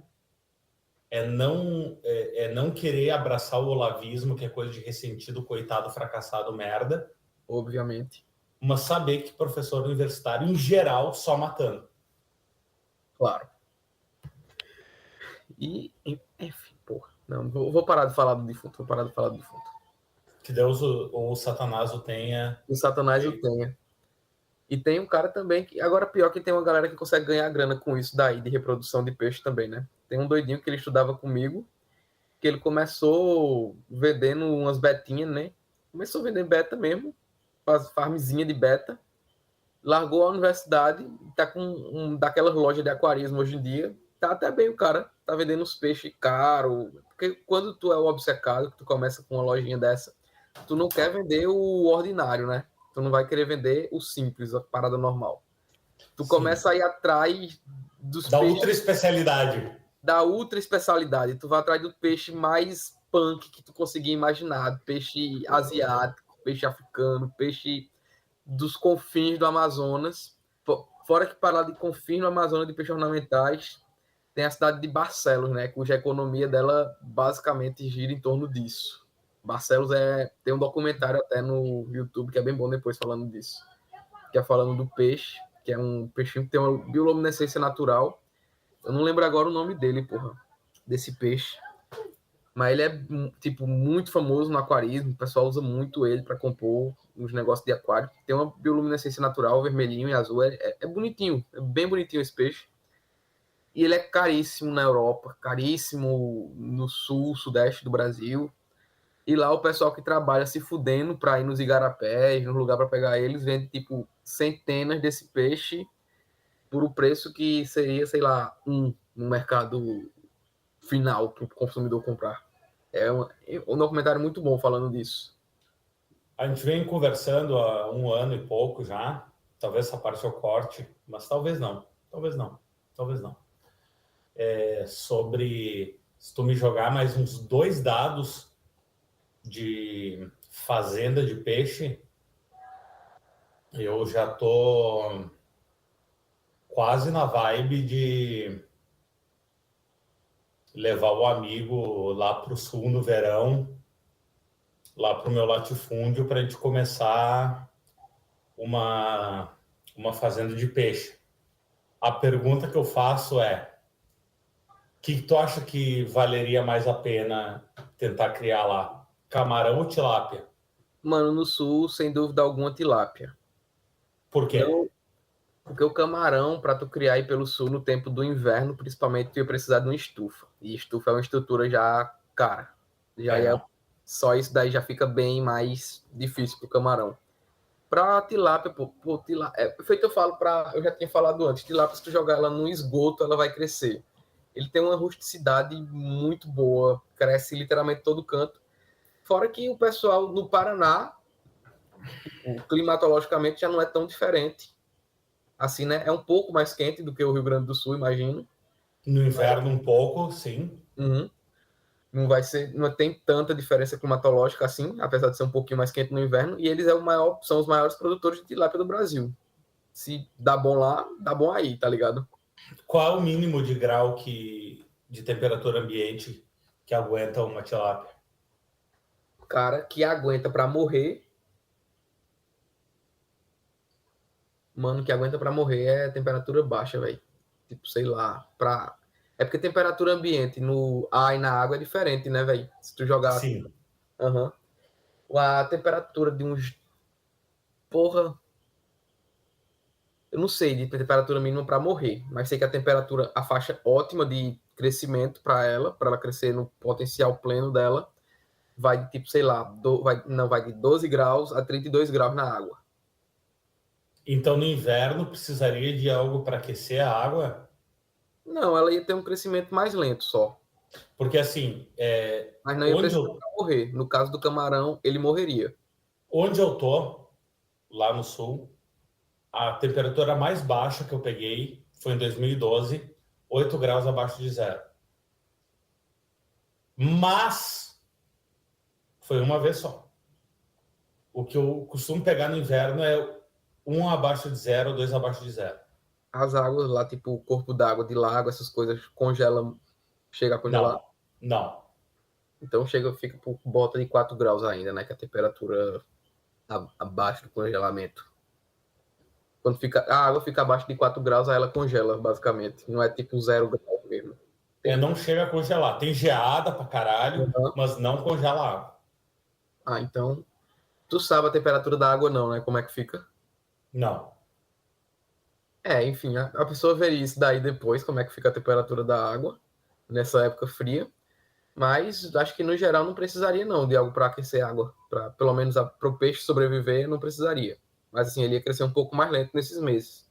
Speaker 1: é não querer abraçar o olavismo, que é coisa de ressentido, coitado, fracassado, merda.
Speaker 2: Obviamente.
Speaker 1: Mas saber que professor universitário, em geral, só matando.
Speaker 2: Claro. E, enfim, porra. Não, vou parar de falar do defunto. Vou parar de falar do defunto.
Speaker 1: Que Deus ou Satanás o tenha.
Speaker 2: O Satanás o tenha. E tem um cara também que... Agora, pior que tem uma galera que consegue ganhar grana com isso daí, de reprodução de peixe também, né? Tem um doidinho que ele estudava comigo, que ele começou vendendo umas betinhas, né? Começou a vender beta mesmo, faz farmzinha de beta. Largou a universidade, tá com daquelas lojas de aquarismo hoje em dia. Tá até bem o cara, tá vendendo uns peixes caros. Porque quando tu é o obcecado, que tu começa com uma lojinha dessa, tu não quer vender o ordinário, né? Tu não vai querer vender o simples, a parada normal. Tu
Speaker 1: Sim.
Speaker 2: Começa a ir atrás dos
Speaker 1: da
Speaker 2: peixes...
Speaker 1: ultra especialidade.
Speaker 2: Da ultra especialidade. Tu vai atrás do peixe mais punk que tu conseguir imaginar. Peixe asiático, peixe africano, peixe dos confins do Amazonas. Fora que parar de confins do Amazonas de peixes ornamentais, tem a cidade de Barcelos, né? Cuja economia dela basicamente gira em torno disso. Barcelos tem um documentário até no YouTube que é bem bom depois falando disso. Que é falando do peixe, que é um peixinho que tem uma bioluminescência natural. Eu não lembro agora o nome dele, porra, desse peixe. Mas ele é, tipo, muito famoso no aquarismo. O pessoal usa muito ele para compor uns negócios de aquário. Tem uma bioluminescência natural, vermelhinho e azul. É bonitinho, é bem bonitinho esse peixe. E ele é caríssimo na Europa, caríssimo no sul, sudeste do Brasil. E lá o pessoal que trabalha se fudendo para ir nos igarapés, no lugar para pegar eles, vende, tipo, centenas desse peixe por o preço que seria, sei lá, no mercado final para o consumidor comprar. É um documentário muito bom falando disso.
Speaker 1: A gente vem conversando há 1 ano e pouco já. Talvez essa parte eu corte, mas talvez não. Talvez não. Talvez não. Sobre se tu me jogar mais uns 2 dados de fazenda de peixe, eu já tô quase na vibe de levar o amigo lá para o sul no verão, lá para o meu latifúndio, para a gente começar uma fazenda de peixe. A pergunta que eu faço é: o que tu acha que valeria mais a pena tentar criar lá? Camarão ou tilápia?
Speaker 2: Mano, no sul, sem dúvida alguma, tilápia.
Speaker 1: Por quê?
Speaker 2: Porque o camarão, para tu criar aí pelo sul no tempo do inverno, principalmente, tu ia precisar de uma estufa. E estufa é uma estrutura já cara. Só isso daí já fica bem mais difícil pro camarão. Pra tilápia, feito eu já tinha falado antes, tilápia, se tu jogar ela no esgoto, ela vai crescer. Ele tem uma rusticidade muito boa, cresce literalmente todo canto. Fora que o pessoal no Paraná, climatologicamente, já não é tão diferente. Assim, né? É um pouco mais quente do que o Rio Grande do Sul, imagino.
Speaker 1: No inverno um pouco, sim.
Speaker 2: Uhum. Não tem tanta diferença climatológica assim, apesar de ser um pouquinho mais quente no inverno. E eles são os maiores produtores de tilápia do Brasil. Se dá bom lá, dá bom aí, tá ligado?
Speaker 1: Qual é o mínimo de grau de temperatura ambiente que aguenta uma tilápia?
Speaker 2: Cara que aguenta pra morrer. Mano, que aguenta pra morrer é temperatura baixa, velho. Tipo, sei lá, pra... É porque temperatura ambiente no ar e na água é diferente, né, velho? Se tu jogar...
Speaker 1: Sim.
Speaker 2: Aham. A temperatura de uns... Porra... Eu não sei de temperatura mínima pra morrer, mas sei que a temperatura, a faixa ótima de crescimento pra ela crescer no potencial pleno dela, vai de tipo, sei lá, vai de 12 graus a 32 graus na água.
Speaker 1: Então, no inverno, precisaria de algo para aquecer a água?
Speaker 2: Não, ela ia ter um crescimento mais lento só.
Speaker 1: Porque, assim,
Speaker 2: Mas não ia
Speaker 1: onde
Speaker 2: precisar
Speaker 1: eu,
Speaker 2: morrer. No caso do camarão, ele morreria.
Speaker 1: onde eu tô, lá no sul, a temperatura mais baixa que eu peguei foi em 2012, 8 graus abaixo de zero. Mas foi uma vez só. O que eu costumo pegar no inverno é 1 abaixo de zero, 2 abaixo de zero.
Speaker 2: As águas lá, tipo o corpo d'água de lago, essas coisas congelam, chega a congelar.
Speaker 1: Não, não.
Speaker 2: Então fica por volta de 4 graus ainda, né? Que é a temperatura abaixo do congelamento. Quando a água fica abaixo de 4 graus, aí ela congela, basicamente. Não é tipo 0 graus mesmo.
Speaker 1: Não chega a congelar. Tem geada pra caralho, mas não congela a água.
Speaker 2: Ah, então. Tu sabe a temperatura da água, não, né? Como é que fica?
Speaker 1: Não.
Speaker 2: Enfim, a pessoa veria isso daí depois, como é que fica a temperatura da água nessa época fria. Mas acho que no geral não precisaria não de algo para aquecer a água. Pelo menos para o peixe sobreviver, não precisaria. Mas assim, ele ia crescer um pouco mais lento nesses meses.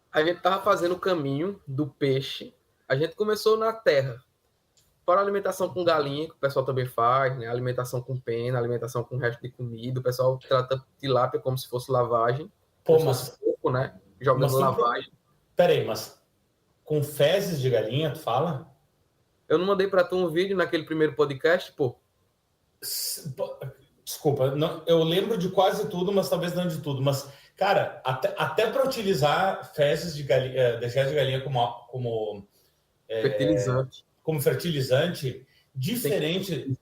Speaker 2: A gente estava fazendo o caminho do peixe. A gente começou na terra. Para a alimentação com galinha, que o pessoal também faz, né? Alimentação com pena, alimentação com resto de comida. O pessoal trata tilápia como se fosse lavagem.
Speaker 1: Pô,
Speaker 2: Como se fosse pouco, né? Jogando lavagem.
Speaker 1: Peraí, mas com fezes de galinha, tu fala?
Speaker 2: Eu não mandei para tu um vídeo naquele primeiro podcast, pô?
Speaker 1: Desculpa, não, eu lembro de quase tudo, mas talvez não de tudo. Mas, cara, até para utilizar fezes de galinha, deixar de galinha como
Speaker 2: Fertilizante.
Speaker 1: Como fertilizante, diferente,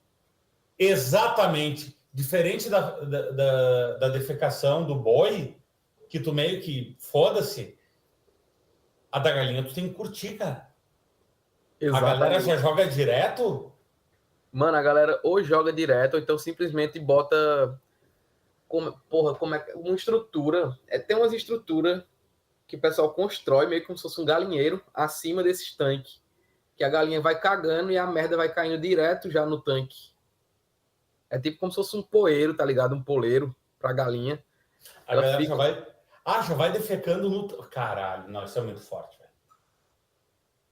Speaker 1: exatamente, diferente da defecação do boi, que tu meio que foda-se, a da galinha tu tem que curtir, cara.
Speaker 2: Exatamente.
Speaker 1: A galera já joga direto?
Speaker 2: Mano, a galera ou joga direto, ou então simplesmente bota uma estrutura. Tem umas estruturas que o pessoal constrói meio como se fosse um galinheiro acima desses tanques. Que a galinha vai cagando e a merda vai caindo direto já no tanque. É tipo como se fosse um poeiro, tá ligado? Um poleiro pra galinha.
Speaker 1: A galera já vai... já vai defecando no... Caralho, não, isso é muito forte, velho.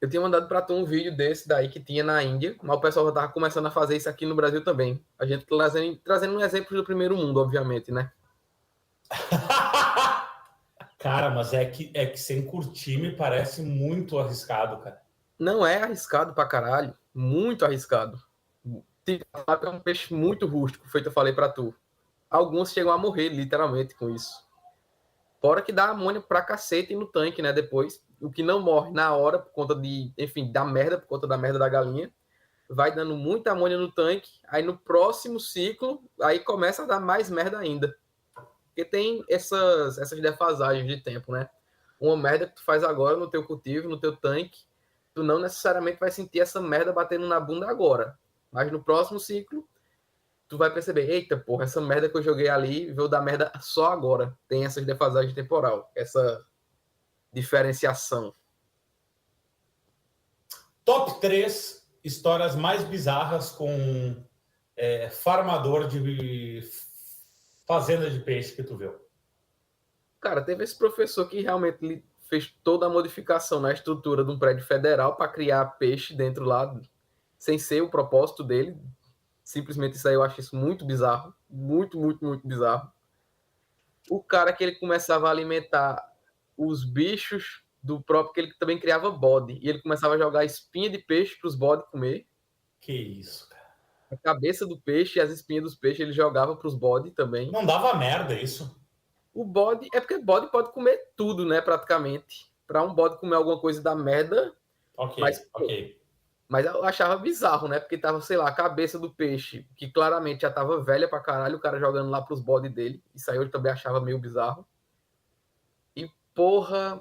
Speaker 2: Eu tinha mandado pra tu um vídeo desse daí que tinha na Índia, mas o pessoal já tava começando a fazer isso aqui no Brasil também. A gente trazendo um exemplo do primeiro mundo, obviamente, né?
Speaker 1: Cara, mas é que sem curtir me parece muito arriscado, cara.
Speaker 2: Não é arriscado pra caralho. Muito arriscado. É um peixe muito rústico, feito eu falei pra tu. Alguns chegam a morrer, literalmente, com isso. Fora que dá amônia pra cacete no tanque, né? Depois, o que não morre na hora, por conta de, enfim, da merda, por conta da merda da galinha, vai dando muita amônia no tanque. Aí no próximo ciclo, aí começa a dar mais merda ainda. Porque tem essas defasagens de tempo, né? Uma merda que tu faz agora no teu cultivo, no teu tanque, tu não necessariamente vai sentir essa merda batendo na bunda agora. Mas no próximo ciclo, tu vai perceber, eita, porra, essa merda que eu joguei ali veio dar merda só agora. Tem essas defasagens temporal, essa diferenciação.
Speaker 1: Top 3 histórias mais bizarras com farmador de fazenda de peixe que tu viu.
Speaker 2: Cara, teve esse professor que realmente fez toda a modificação na estrutura de um prédio federal para criar peixe dentro lá, sem ser o propósito dele. Simplesmente isso aí eu acho isso muito bizarro. Muito, muito, muito bizarro. O cara que ele começava a alimentar os bichos do próprio, que ele também criava bode. E ele começava a jogar espinha de peixe para os bodes comer.
Speaker 1: Que isso, cara.
Speaker 2: A cabeça do peixe e as espinhas dos peixes ele jogava para os bodes também.
Speaker 1: Não dava merda isso?
Speaker 2: O bode... É porque bode pode comer tudo, né, praticamente. Para um bode comer alguma coisa da merda...
Speaker 1: Ok, ok.
Speaker 2: Mas eu achava bizarro, né? Porque tava, sei lá, a cabeça do peixe, que claramente já tava velha pra caralho, o cara jogando lá pros bodes dele. Isso aí eu também achava meio bizarro. E, porra...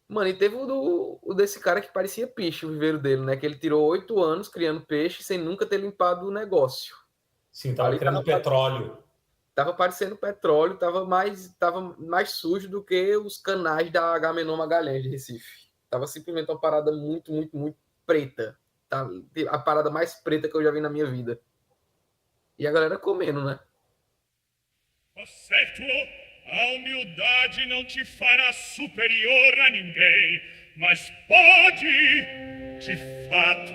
Speaker 2: Mano, e teve o desse cara que parecia peixe, o viveiro dele, né? Que ele tirou 8 anos criando peixe sem nunca ter limpado o negócio.
Speaker 1: Sim, tava
Speaker 2: Ali
Speaker 1: criando petróleo.
Speaker 2: tava parecendo petróleo, tava mais sujo do que os canais da Agamenon Magalhães de Recife. Tava simplesmente uma parada muito, muito, muito preta. Tá? A parada mais preta que eu já vi na minha vida. E a galera comendo, né?
Speaker 3: Ó certo, a humildade não te fará superior a ninguém, mas pode, de fato,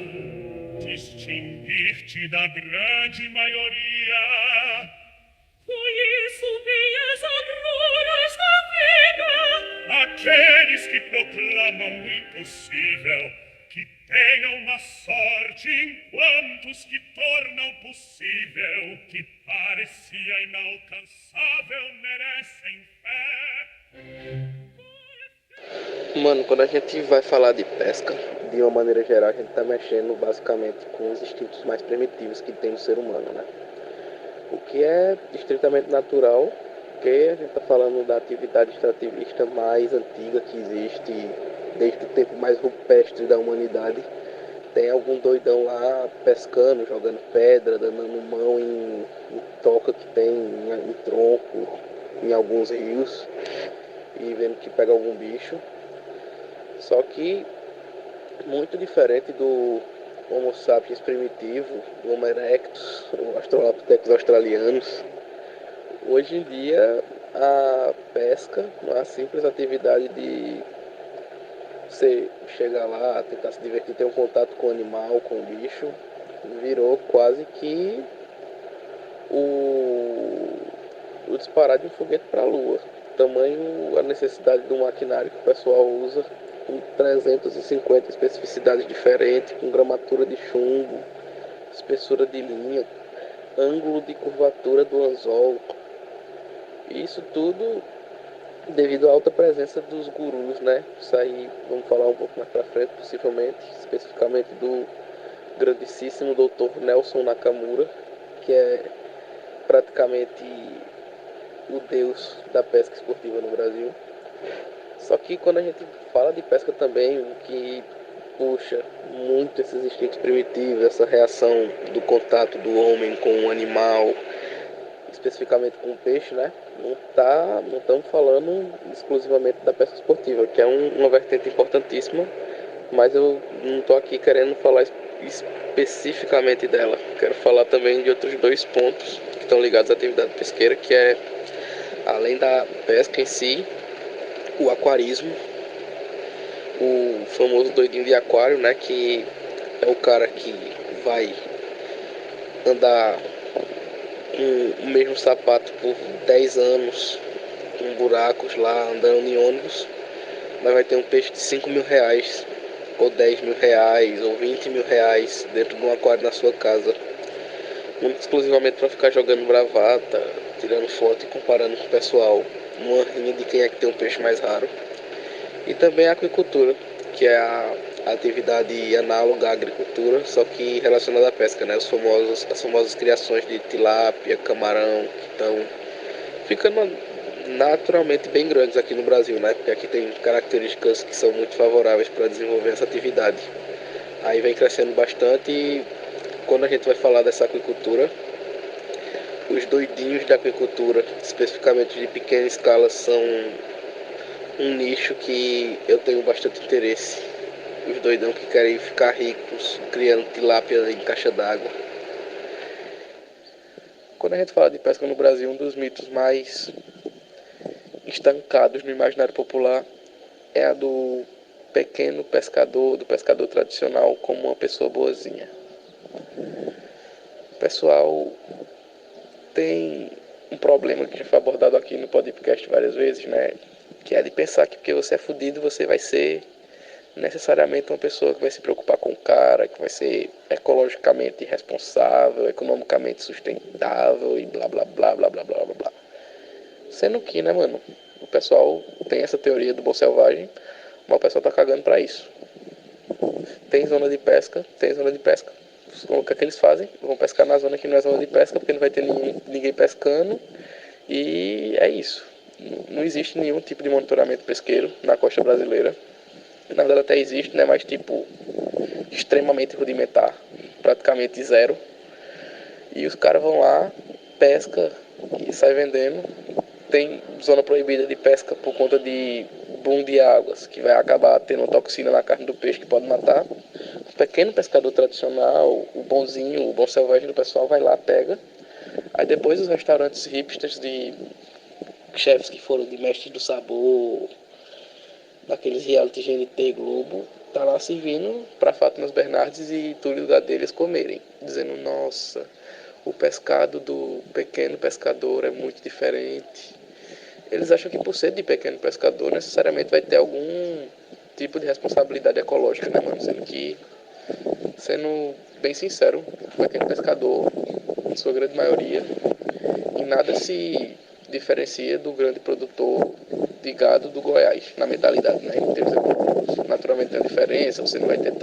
Speaker 3: distinguir-te da grande maioria. Por isso venhas agruras da vida, aqueles que proclamam o impossível, que tenham uma sorte enquanto os que tornam possível, que parecia inalcançável, merecem fé.
Speaker 4: Mano, quando a gente vai falar de pesca, de uma maneira geral, a gente tá mexendo basicamente com os instintos mais primitivos que tem no ser humano, né? O que é estritamente natural, porque a gente tá falando da atividade extrativista mais antiga que existe desde o tempo mais rupestre da humanidade. Tem algum doidão lá pescando, jogando pedra, dando mão em toca que tem em tronco, em alguns rios, e vendo que pega algum bicho. Só que muito diferente do Homo sapiens primitivo, do Homo erectus, o Australopithecus australianos, hoje em dia a pesca, uma simples atividade de você chegar lá, tentar se divertir, ter um contato com o animal, com o bicho, virou quase que o disparar de um foguete para a lua. Tamanho a necessidade do maquinário que o pessoal usa, com 350 especificidades diferentes, com gramatura de chumbo, espessura de linha, ângulo de curvatura do anzol. Isso tudo devido à alta presença dos gurus, né? Isso aí vamos falar um pouco mais para frente, possivelmente, especificamente do grandíssimo Dr. Nelson Nakamura, que é praticamente o deus da pesca esportiva no Brasil. Só que quando a gente fala de pesca também, o que puxa muito esses instintos primitivos, essa reação do contato do homem com o animal, especificamente com o peixe, né? Não estamos falando exclusivamente da pesca esportiva, que é uma vertente importantíssima, mas eu não estou aqui querendo falar especificamente dela. Quero falar também de outros dois pontos que estão ligados à atividade pesqueira, que é, além da pesca em si, o aquarismo, o famoso doidinho de aquário, né? Que é o cara que vai andar com o mesmo sapato por 10 anos, com buracos lá, andando em ônibus, mas vai ter um peixe de 5 mil reais, ou 10 mil reais, ou 20 mil reais dentro de um aquário na sua casa, muito exclusivamente para ficar jogando bravata, tirando foto e comparando com o pessoal, numa rinha de quem é que tem um peixe mais raro. E também a aquicultura, que é a atividade análoga à agricultura, só que relacionada à pesca, né? As famosas criações de tilápia, camarão, que estão ficando naturalmente bem grandes aqui no Brasil, né? Porque aqui tem características que são muito favoráveis para desenvolver essa atividade. Aí vem crescendo bastante e quando a gente vai falar dessa aquicultura, os doidinhos da aquicultura, especificamente de pequena escala, são um nicho que eu tenho bastante interesse. Os doidão que querem ficar ricos criando tilápia em caixa d'água. Quando a gente fala de pesca no Brasil, um dos mitos mais estancados no imaginário popular é a do pequeno pescador, do pescador tradicional como uma pessoa boazinha. O pessoal tem um problema que já foi abordado aqui no podcast várias vezes, né? Que é de pensar que porque você é fudido, você vai ser necessariamente uma pessoa que vai se preocupar com o cara, que vai ser ecologicamente responsável, economicamente sustentável e blá blá blá blá blá blá blá blá. Sendo que, né, mano, o pessoal tem essa teoria do bom selvagem, mas o pessoal tá cagando pra isso. Tem zona de pesca, tem zona de pesca. O que é que eles fazem? Vão pescar na zona que não é zona de pesca, porque não vai ter ninguém pescando. E é isso. Não existe nenhum tipo de monitoramento pesqueiro na costa brasileira. Na verdade até existe, né? Mas tipo, extremamente rudimentar. Praticamente zero. E os caras vão lá, pesca e sai vendendo. Tem zona proibida de pesca por conta de boom de águas, que vai acabar tendo toxina na carne do peixe que pode matar. O pequeno pescador tradicional, o bonzinho, o bom selvagem do pessoal vai lá, pega. Aí depois os restaurantes hipsters de chefes que foram de Mestre do Sabor, daqueles reality GNT Globo, tá lá servindo para Fátimas Bernardes e Túlio Gadelhas comerem, dizendo, nossa, o pescado do pequeno pescador é muito diferente. Eles acham que por ser de pequeno pescador necessariamente vai ter algum tipo de responsabilidade ecológica, né, mano? Sendo que, sendo bem sincero, o pequeno pescador, em sua grande maioria, em nada se diferencia do grande produtor de gado do Goiás, na mentalidade, né? Em termos econômicos. Naturalmente tem uma diferença, você não vai ter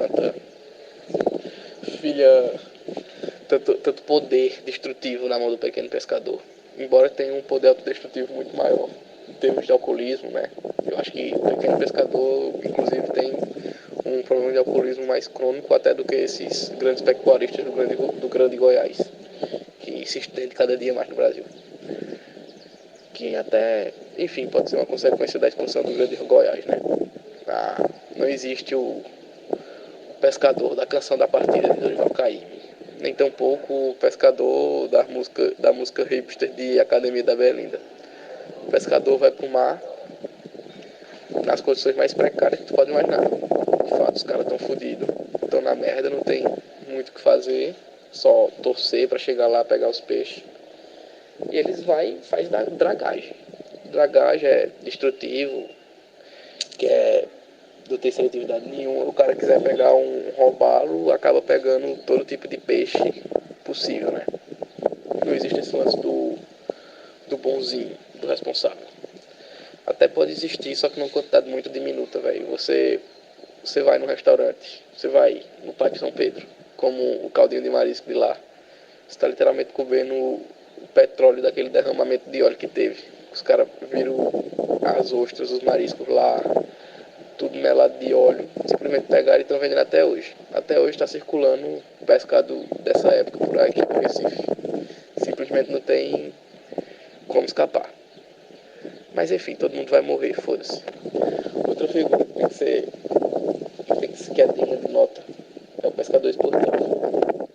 Speaker 4: tanto poder destrutivo na mão do pequeno pescador. Embora tenha um poder autodestrutivo muito maior em termos de alcoolismo, né? Eu acho que o pequeno pescador, inclusive, tem um problema de alcoolismo mais crônico até do que esses grandes pecuaristas do grande Goiás, que se estende cada dia mais no Brasil. Que até, enfim, pode ser uma consequência da expansão do grande Goiás, né? Não existe o pescador da canção da partida de Dorival Caymmi, nem tampouco o pescador da música hipster de Academia da Berlinda. O pescador vai pro mar nas condições mais precárias que tu pode imaginar. De fato, os caras estão fodidos, estão na merda, não tem muito o que fazer, só torcer para chegar lá, pegar os peixes. E eles faz dragagem. Dragagem é destrutivo, que não tem seletividade nenhuma. O cara quiser pegar um robalo, acaba pegando todo tipo de peixe possível, né? Não existe esse lance do bonzinho, do responsável. Até pode existir, só que numa quantidade muito diminuta, velho. Você vai no restaurante, você vai no Pátio São Pedro, como o caldinho de marisco de lá. Você está literalmente comendo o petróleo daquele derramamento de óleo que teve. Os caras viram as ostras, os mariscos lá, tudo melado de óleo. Simplesmente pegaram e estão vendendo até hoje. Até hoje está circulando o pescado dessa época por aqui no Recife. Simplesmente não tem como escapar. Mas enfim, todo mundo vai morrer, foda-se. Outra figura que é digna de nota é o pescador esportivo.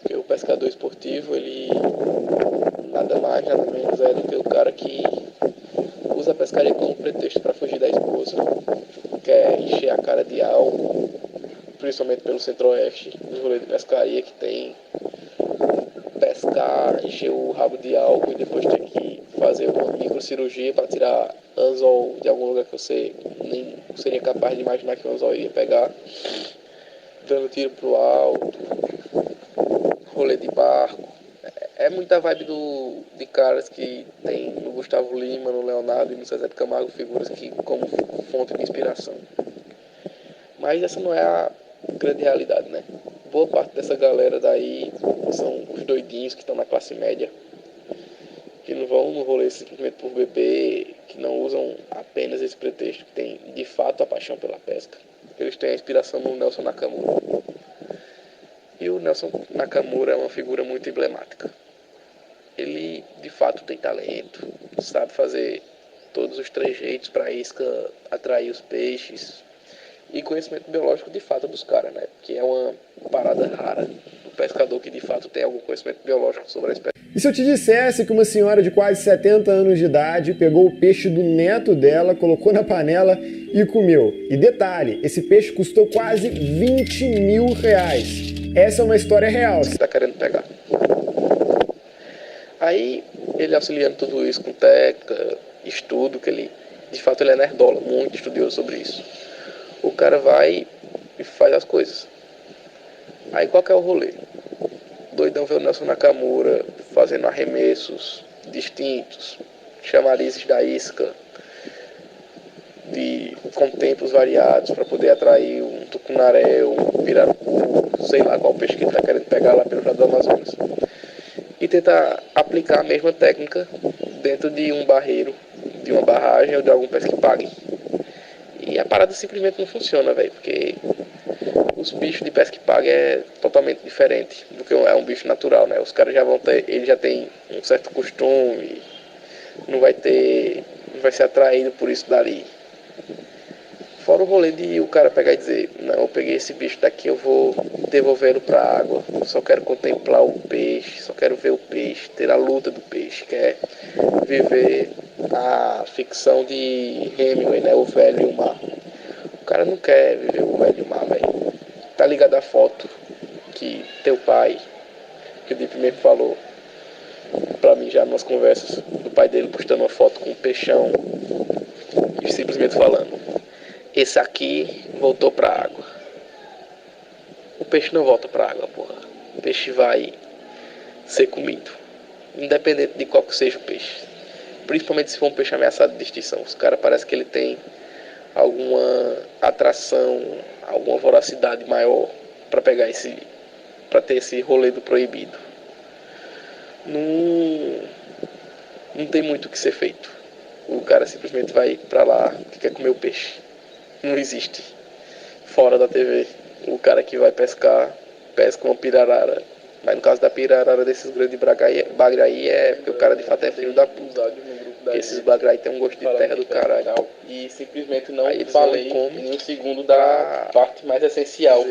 Speaker 4: Porque o pescador esportivo, ele nada mais, nada menos é do que o cara que usa a pescaria como pretexto para fugir da esposa, quer encher a cara de álcool, principalmente pelo centro-oeste, nos rolês de pescaria que tem pescar, encher o rabo de álcool e depois ter que fazer uma microcirurgia para tirar anzol de algum lugar que você nem seria capaz de imaginar que o anzol iria pegar, dando tiro pro alto, rolê de barco. É muita vibe de caras que tem no Gustavo Lima, no Leonardo e no Zezé de Camargo figuras que como fonte de inspiração. Mas essa não é a grande realidade, né? Boa parte dessa galera daí são os doidinhos que estão na classe média, que não vão no rolê simplesmente por beber, que não usam apenas esse pretexto, que tem de fato a paixão pela pesca. Eles têm a inspiração no Nelson Nakamura. E o Nelson Nakamura é uma figura muito emblemática. Ele de fato tem talento, sabe fazer todos os trejeitos para a isca atrair os peixes. E conhecimento biológico de fato dos caras, né? Que é uma parada rara. O pescador que de fato tem algum conhecimento biológico sobre a espécie.
Speaker 5: E se eu te dissesse que uma senhora de quase 70 anos de idade pegou o peixe do neto dela, colocou na panela e comeu? E detalhe, esse peixe custou quase 20 mil reais. Essa é uma história real.
Speaker 4: Você tá querendo pegar. Aí, ele auxiliando tudo isso com técnica, estudo, que ele, de fato, ele é nerdola, muito estudioso sobre isso. O cara vai e faz as coisas. Aí, qual que é o rolê? Doidão vê o Nelson Nakamura fazendo arremessos distintos, chamarizes da isca com tempos variados para poder atrair um tucunaré, um pirarucu, sei lá qual peixe que ele está querendo pegar lá pelo lado do Amazonas. E tentar aplicar a mesma técnica dentro de um barreiro, de uma barragem ou de algum pesca que pague. E a parada simplesmente não funciona, velho, porque os bichos de pesca que paga é totalmente diferente do que é um bicho natural, né? Os caras já vão ter, ele já tem um certo costume, não vai ser atraído por isso dali. Fora o rolê de o cara pegar e dizer, não, eu peguei esse bicho daqui, eu vou devolvê-lo pra água, só quero contemplar o peixe, só quero ver o peixe, ter a luta do peixe, quer viver a ficção de Hemingway, né, o velho e o mar. O cara não quer viver o velho e o mar, velho. Tá ligado a foto que teu pai, que o Deep mesmo falou pra mim já nas conversas, do pai dele postando uma foto com um peixão e simplesmente falando, esse aqui voltou pra água. O peixe não volta pra água, porra. O peixe vai ser comido, independente de qual que seja o peixe. Principalmente se for um peixe ameaçado de extinção. Os caras parece que ele tem alguma atração, alguma voracidade maior pra pegar pra ter esse rolê do proibido. Não tem muito o que ser feito. O cara simplesmente vai pra lá que quer comer o peixe. Não existe fora da TV o cara que vai pescar, pesca uma pirarara. Mas no caso da pirarara desses grandes bagre aí é porque o cara de fato é filho da puta. Porque esses bagre aí tem um gosto de terra do caralho.
Speaker 2: E simplesmente não
Speaker 4: aí
Speaker 2: falei em um segundo da parte mais essencial,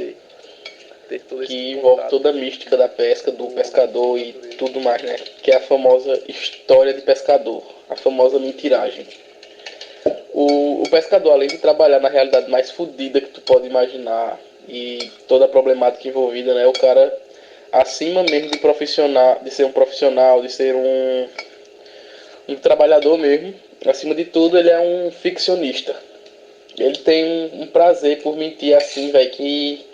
Speaker 2: que envolve toda a mística da pesca, do pescador e tudo mais, né? Que é a famosa história de pescador, a famosa mentiragem. O pescador, além de trabalhar na realidade mais fodida que tu pode imaginar e toda a problemática envolvida, né? O cara, acima mesmo de ser um profissional, de ser um trabalhador mesmo, acima de tudo, ele é um ficcionista. Ele tem um prazer por mentir assim, velho, que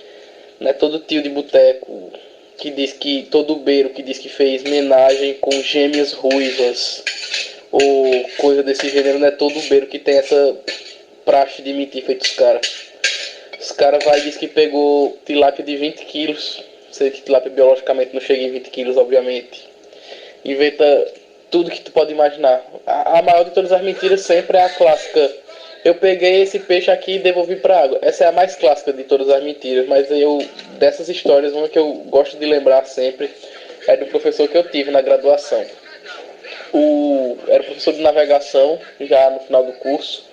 Speaker 2: não é todo tio de boteco que diz que, todo beiro que diz que fez homenagem com gêmeas ruivas ou coisa desse gênero, não é todo beiro que tem essa praxe de mentir feito os caras. Os caras vai e diz que pegou tilápia de 20 quilos, sei que tilápia biologicamente não chega em 20 quilos, obviamente. Inventa tudo que tu pode imaginar. A maior de todas as mentiras sempre é a clássica: eu peguei esse peixe aqui e devolvi pra água. Essa é a mais clássica de todas as mentiras, mas dessas histórias, uma que eu gosto de lembrar sempre é do professor que eu tive na graduação. Era professor de navegação, já no final do curso.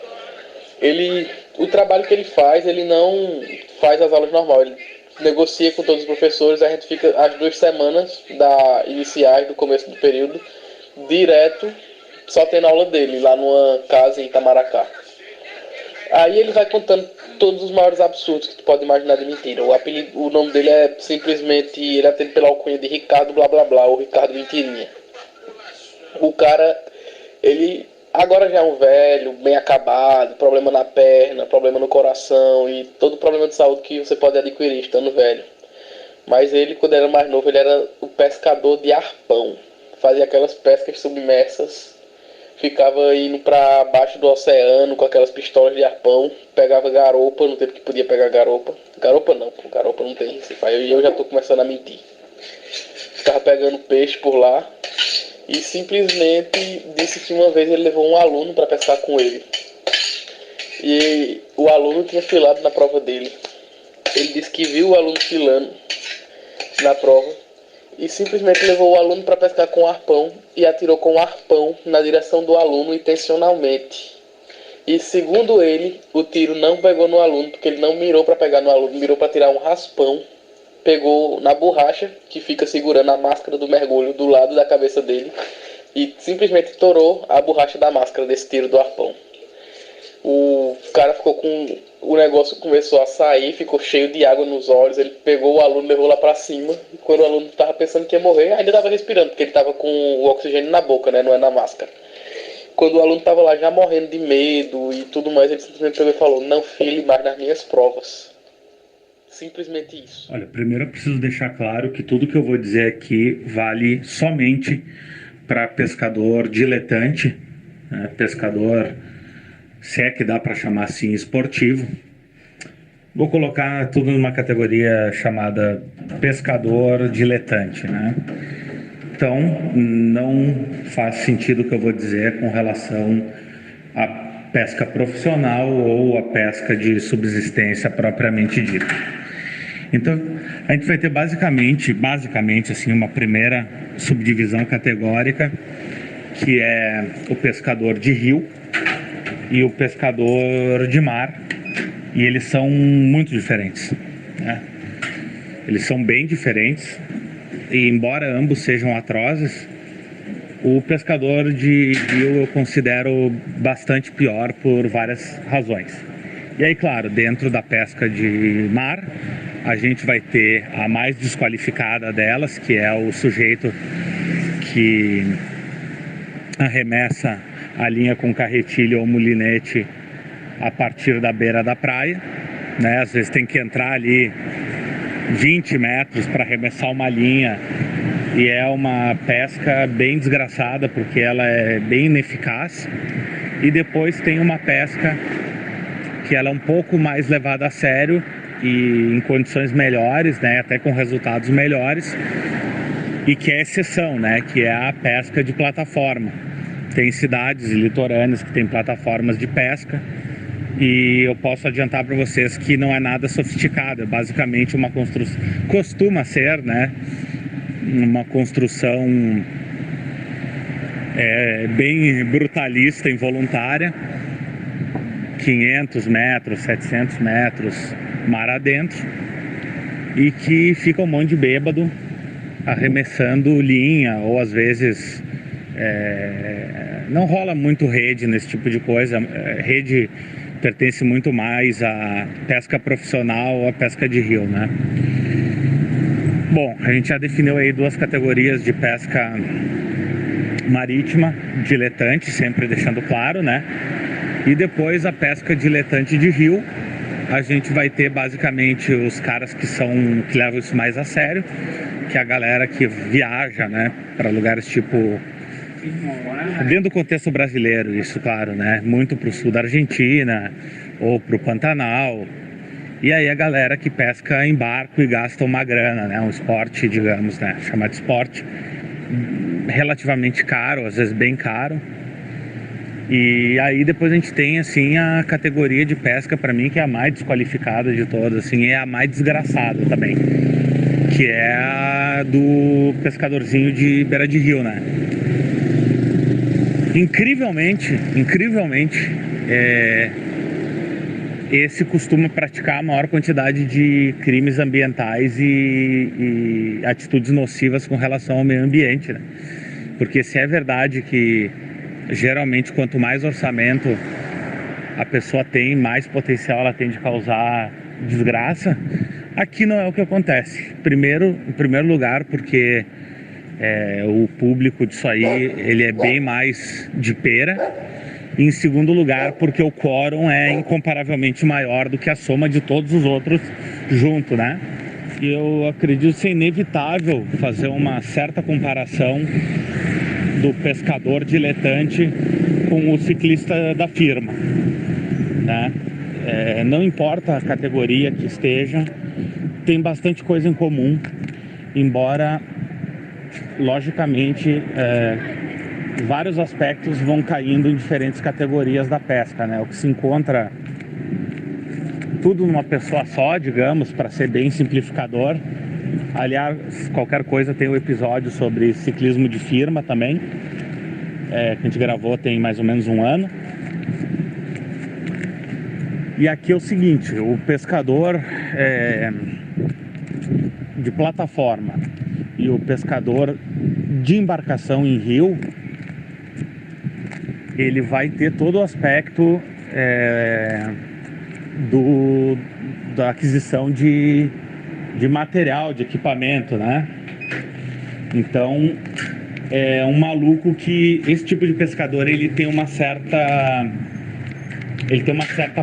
Speaker 2: O trabalho que ele faz, ele não faz as aulas normais, ele negocia com todos os professores, a gente fica as 2 semanas iniciais do começo do período, direto, só tendo aula dele, lá numa casa em Itamaracá. Aí ele vai contando todos os maiores absurdos que tu pode imaginar de mentira. O nome dele é simplesmente, ele atende pela alcunha de Ricardo blá blá blá, ou Ricardo Mentirinha. O cara, ele agora já é um velho, bem acabado, problema na perna, problema no coração e todo problema de saúde que você pode adquirir estando velho. Mas ele, quando era mais novo, ele era o pescador de arpão. Fazia aquelas pescas submersas, ficava indo pra baixo do oceano com aquelas pistolas de arpão, pegava garopa no tempo que podia pegar garopa. Garopa não tem isso. Aí eu já tô começando a mentir. Ficava pegando peixe por lá. E simplesmente disse que uma vez ele levou um aluno para pescar com ele. E o aluno tinha filado na prova dele. Ele disse que viu o aluno filando na prova e simplesmente levou o aluno para pescar com o arpão e atirou com o arpão na direção do aluno intencionalmente. E segundo ele, o tiro não pegou no aluno porque ele não mirou para pegar no aluno, mirou para tirar um raspão. Pegou na borracha que fica segurando a máscara do mergulho do lado da cabeça dele e simplesmente estourou a borracha da máscara desse tiro do arpão. O cara ficou com... O negócio começou a sair, ficou cheio de água nos olhos. Ele pegou o aluno, levou lá pra cima. E quando o aluno tava pensando que ia morrer, ainda tava respirando, porque ele tava com o oxigênio na boca, né? Não é na máscara. Quando o aluno tava lá já morrendo de medo e tudo mais, ele simplesmente pegou e falou: não file mais nas minhas provas. Simplesmente isso.
Speaker 6: Olha, primeiro eu preciso deixar claro que tudo que eu vou dizer aqui vale somente para pescador diletante, né? Pescador, se é que dá para chamar assim, esportivo. Vou colocar tudo numa categoria chamada pescador diletante, né? Então, não faz sentido o que eu vou dizer com relação à pesca profissional ou à pesca de subsistência propriamente dita. Então, a gente vai ter basicamente assim, uma primeira subdivisão categórica, que é o pescador de rio e o pescador de mar, e eles são muito diferentes, né? Eles são bem diferentes, e embora ambos sejam atrozes, o pescador de rio eu considero bastante pior por várias razões. E aí, claro, dentro da pesca de mar, a gente vai ter a mais desqualificada delas, que é o sujeito que arremessa a linha com carretilho ou mulinete a partir da beira da praia, né? Às vezes tem que entrar ali 20 metros para arremessar uma linha, e é uma pesca bem desgraçada porque ela é bem ineficaz. E depois tem uma pesca que ela é um pouco mais levada a sério e em condições melhores, né? Até com resultados melhores, e que é exceção, né? Que é a pesca de plataforma. Tem cidades litorâneas que têm plataformas de pesca, e eu posso adiantar para vocês que não é nada sofisticado, é basicamente uma construção, costuma ser, né, uma construção bem brutalista, involuntária, 500 metros, 700 metros mar adentro, e que fica um monte de bêbado arremessando linha, ou às vezes não rola muito rede nesse tipo de coisa. Rede pertence muito mais à pesca profissional ou à pesca de rio, né? Bom, a gente já definiu aí duas categorias de pesca marítima, diletante, sempre deixando claro, né? E depois a pesca diletante de rio, a gente vai ter basicamente os caras que levam isso mais a sério, que é a galera que viaja, né, para lugares tipo, dentro do contexto brasileiro, isso, claro, né? Muito pro sul da Argentina ou pro Pantanal. E aí a galera que pesca em barco e gasta uma grana, né? Um esporte, digamos, né? Chamado de esporte, relativamente caro, às vezes bem caro. E aí depois a gente tem, assim, a categoria de pesca, para mim, que é a mais desqualificada de todas, assim, é a mais desgraçada também, que é a do pescadorzinho de beira de rio, né? Incrivelmente, esse costuma praticar a maior quantidade de crimes ambientais e atitudes nocivas com relação ao meio ambiente, né? Porque se é verdade que geralmente quanto mais orçamento a pessoa tem, mais potencial ela tem de causar desgraça, aqui não é o que acontece. Em primeiro lugar, porque o público disso aí, ele é bem mais de pera. E em segundo lugar, porque o quórum é incomparavelmente maior do que a soma de todos os outros junto, né? E eu acredito ser inevitável fazer uma certa comparação do pescador diletante com o ciclista da firma, né? Não importa a categoria que esteja, tem bastante coisa em comum, embora logicamente vários aspectos vão caindo em diferentes categorias da pesca, né? O que se encontra tudo numa pessoa só, digamos, para ser bem simplificador. Aliás, qualquer coisa, tem um episódio sobre ciclismo de firma também, que a gente gravou tem mais ou menos um ano. E aqui é o seguinte, o pescador de plataforma e o pescador de embarcação em rio, ele vai ter todo o aspecto da aquisição de material, de equipamento, né? Então, é um maluco que esse tipo de pescador, ele tem uma certa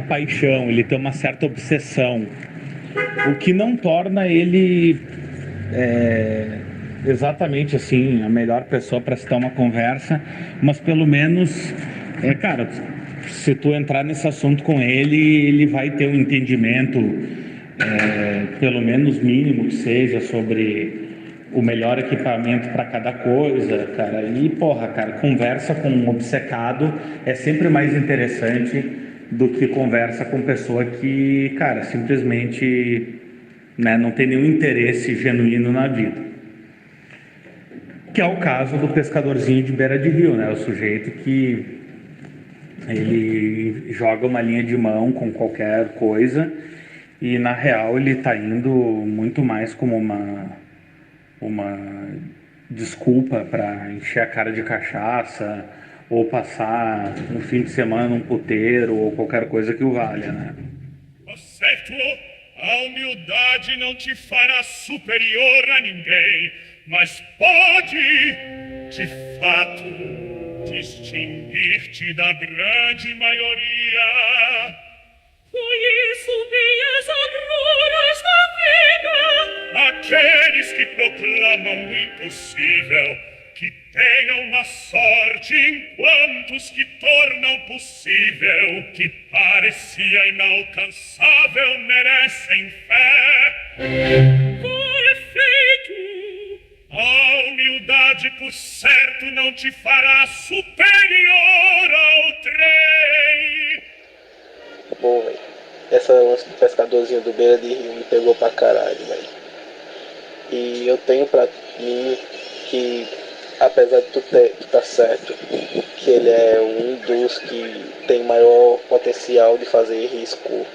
Speaker 6: paixão, ele tem uma certa obsessão, o que não torna ele exatamente assim a melhor pessoa para se ter uma conversa, mas pelo menos Cara, se tu entrar nesse assunto com ele, ele vai ter um entendimento, pelo menos mínimo que seja, sobre o melhor equipamento para cada coisa, cara. E, porra, cara, conversa com um obcecado é sempre mais interessante do que conversa com pessoa que, cara, simplesmente, né, não tem nenhum interesse genuíno na vida. Que é o caso do pescadorzinho de beira de rio, né? O sujeito que ele joga uma linha de mão com qualquer coisa e, na real, ele está indo muito mais como uma desculpa para encher a cara de cachaça ou passar um fim de semana num puteiro ou qualquer coisa que o valha, né?
Speaker 3: Certo, a humildade não te fará superior a ninguém, mas pode, de fato, distinguir-te da grande maioria. Por isso minhas agruras da vida, aqueles que proclamam o impossível, que tenham uma sorte enquanto os que tornam possível, que parecia inalcançável, merecem fé. Por efeito, a humildade por certo não te fará superior ao trem.
Speaker 4: Bom, velho, essa lance do pescadorzinho do beira de rio me pegou pra caralho, velho. E eu tenho pra mim que, apesar de tu tá certo, que ele é um dos que tem maior potencial de fazer risco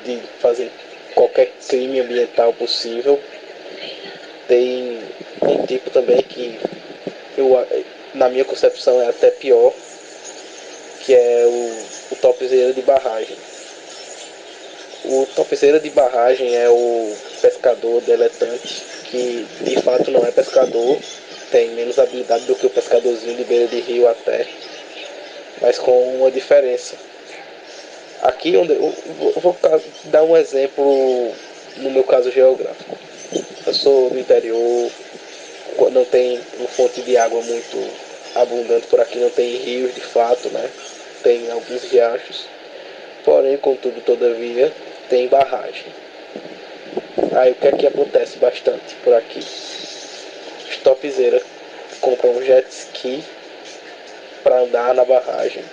Speaker 4: de fazer qualquer crime ambiental possível, tem um tipo também que na minha concepção é até pior, que é o topzeira de barragem. O topzeira de barragem é o pescador diletante, que de fato não é pescador, tem menos habilidade do que o pescadorzinho de beira de rio até, mas com uma diferença. Aqui onde eu vou dar um exemplo no meu caso geográfico. Eu sou do interior, não tem uma fonte de água muito abundante por aqui, não tem rios de fato, né? Tem alguns riachos, porém, contudo, todavia, tem barragem. Aí o que é que acontece bastante por aqui? Os topzeiras compram um jet ski para andar na barragem.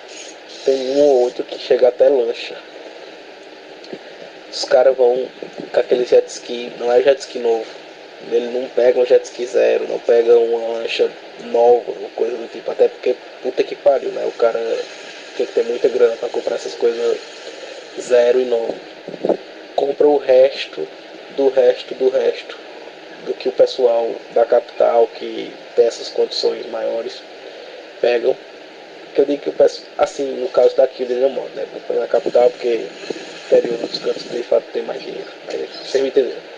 Speaker 4: Tem um ou outro que chega até lancha. Os caras vão com aquele jet ski, não é jet ski novo. Ele não pega um jet ski zero, não pega uma lancha nova, uma coisa do tipo. Até porque, puta que pariu, né? O cara tem que ter muita grana para comprar essas coisas zero e novo. Compra o resto do que o pessoal da capital que tem essas condições maiores pegam. Que eu digo que o pessoal, assim, no caso daqui onde eu moro, né? Na capital, porque interior dos cantos de fato tem mais dinheiro. Mas vocês me entenderam.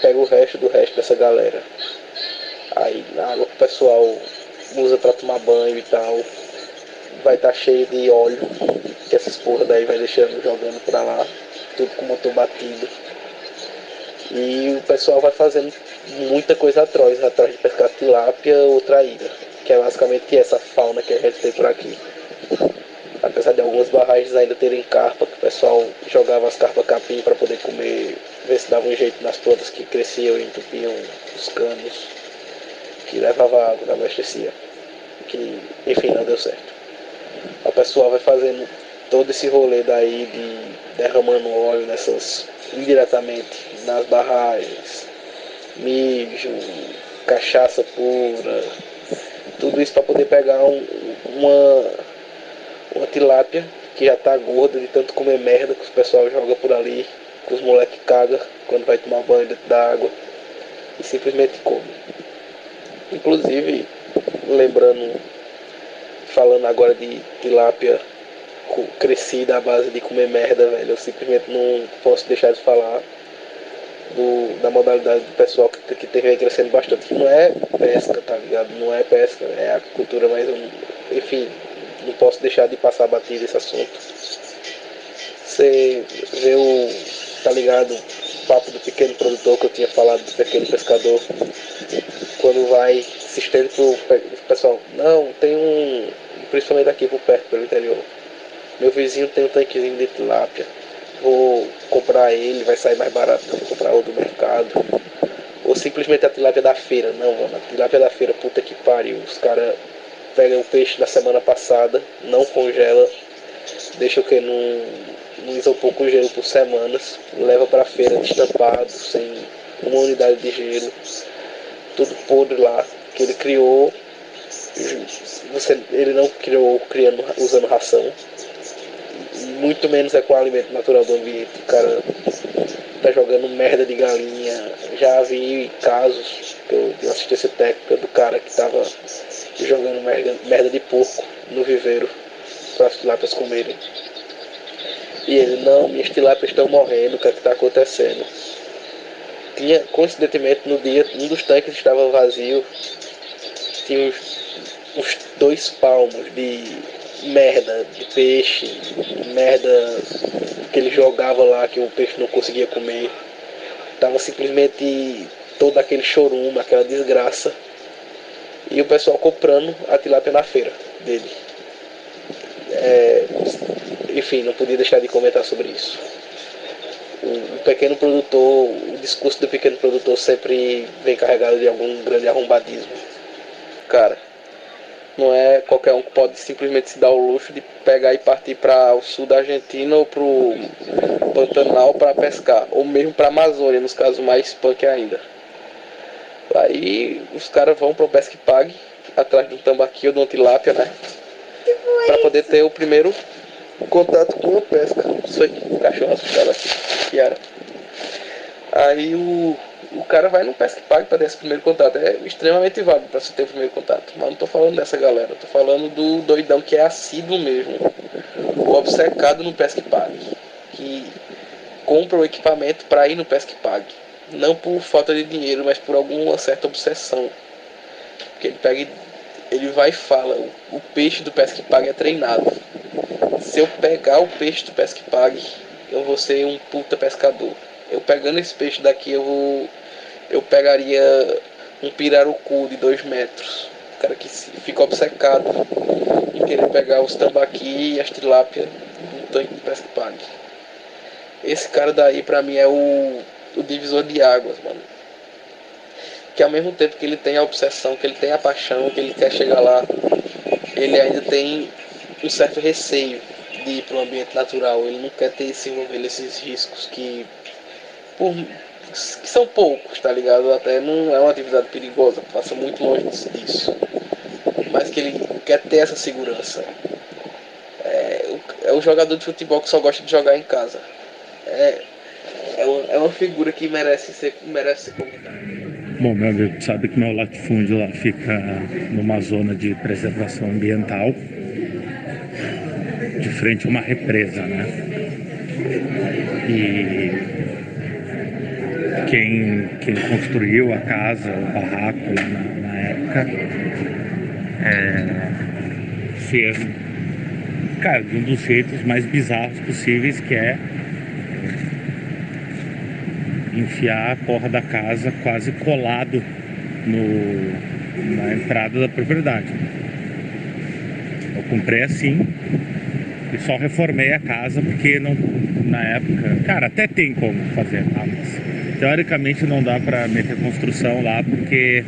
Speaker 4: Pega o resto dessa galera. Aí a água que o pessoal usa pra tomar banho e tal vai estar cheio de óleo, que essas porra daí vai deixando jogando pra lá, tudo com o motor batido. E o pessoal vai fazendo muita coisa atrás de pescar tilápia ou traíra, que é basicamente essa fauna que a gente tem por aqui. Apesar de algumas barragens ainda terem carpa, que o pessoal jogava as carpas capim para poder comer, ver se dava um jeito nas plantas que cresciam e entupiam os canos que levava água da abastecia, que enfim não deu certo. O pessoal vai fazendo todo esse rolê daí de derramando óleo indiretamente nas barragens, mijo, cachaça pura, tudo isso para poder pegar uma tilápia que já tá gorda de tanto comer merda que o pessoal joga por ali, que os moleques cagam quando vai tomar banho dentro da água e simplesmente come. Inclusive, falando agora de tilápia crescida à base de comer merda, velho, eu simplesmente não posso deixar de falar da modalidade do pessoal que vem crescendo bastante, que não é pesca, tá ligado? Não é pesca, é agricultura, mas enfim, não posso deixar de passar batido esse assunto. Você vê tá ligado, o papo do pequeno produtor que eu tinha falado, do pequeno pescador, quando vai insistente pro pessoal, não, tem um, principalmente aqui por perto, pelo interior, meu vizinho tem um tanquezinho de tilápia, vou comprar ele, vai sair mais barato do que comprar o do mercado. Ou simplesmente a tilápia da feira. Não, mano, a tilápia da feira, puta que pariu. Os caras pegam o peixe da semana passada, não congela, deixa o que num isopor com gelo por semanas, leva pra feira destampado, sem uma unidade de gelo, tudo podre lá, que ele criou. Ele não criou usando ração, muito menos é com o alimento natural do ambiente. O cara tá jogando merda de galinha. Já vi casos que eu assistência técnica do cara que tava jogando merda de porco no viveiro para as tilápias comerem. E ele, não, minhas tilápias estão morrendo, o que é que tá acontecendo? Tinha, coincidentemente, no dia, um dos tanques estava vazio, tinha uns 2 palmos de merda de peixe, merda que ele jogava lá que o peixe não conseguia comer. Tava simplesmente todo aquele chorume, aquela desgraça. E o pessoal comprando a tilápia na feira dele. Enfim, não podia deixar de comentar sobre isso. O pequeno produtor, o discurso do pequeno produtor sempre vem carregado de algum grande arrombadismo. Cara, não é qualquer um que pode simplesmente se dar o luxo de pegar e partir para o sul da Argentina ou para o Pantanal para pescar, ou mesmo para a Amazônia, nos casos mais punk ainda. Aí os caras vão para o Pesque Pague, atrás de um tambaqui ou de uma tilápia, né? Para poder ter o primeiro contato com a pesca. Isso aí, o cachorro assustado aqui, Kiara. Aí o cara vai no Pesque Pague para ter esse primeiro contato. É extremamente válido para você ter o primeiro contato. Mas não tô falando dessa galera, tô falando do doidão que é assíduo mesmo, o obcecado no Pesque Pague, que compra o equipamento para ir no Pesque Pague, não por falta de dinheiro, mas por alguma certa obsessão. Porque ele vai e fala, o peixe do Pesque Pague é treinado. Se eu pegar o peixe do Pesque Pague, eu vou ser um puta pescador. Eu pegando esse peixe daqui, eu pegaria um pirarucu de 2 metros. O cara que fica obcecado em querer pegar os tambaqui e as tilápia do tanque de Pesque Pague. Esse cara daí pra mim é o divisor de águas, mano. Que ao mesmo tempo que ele tem a obsessão, que ele tem a paixão, que ele quer chegar lá, ele ainda tem um certo receio de ir para o ambiente natural. Ele não quer se envolver nesses riscos que são poucos, tá ligado? Até não é uma atividade perigosa, passa muito longe disso. Mas que ele quer ter essa segurança. É o jogador de futebol que só gosta de jogar em casa. É uma figura que merece ser comentada.
Speaker 6: Bom, meu amigo, sabe que meu latifúndio lá fica numa zona de preservação ambiental, de frente a uma represa, né? E quem construiu a casa, o barraco lá na época, fez, cara, de um dos jeitos mais bizarros possíveis, que é enfiar a porra da casa quase colado na entrada da propriedade. Eu comprei assim e só reformei a casa porque não, na época, cara, até tem como fazer, tá? Mas teoricamente não dá para meter construção lá porque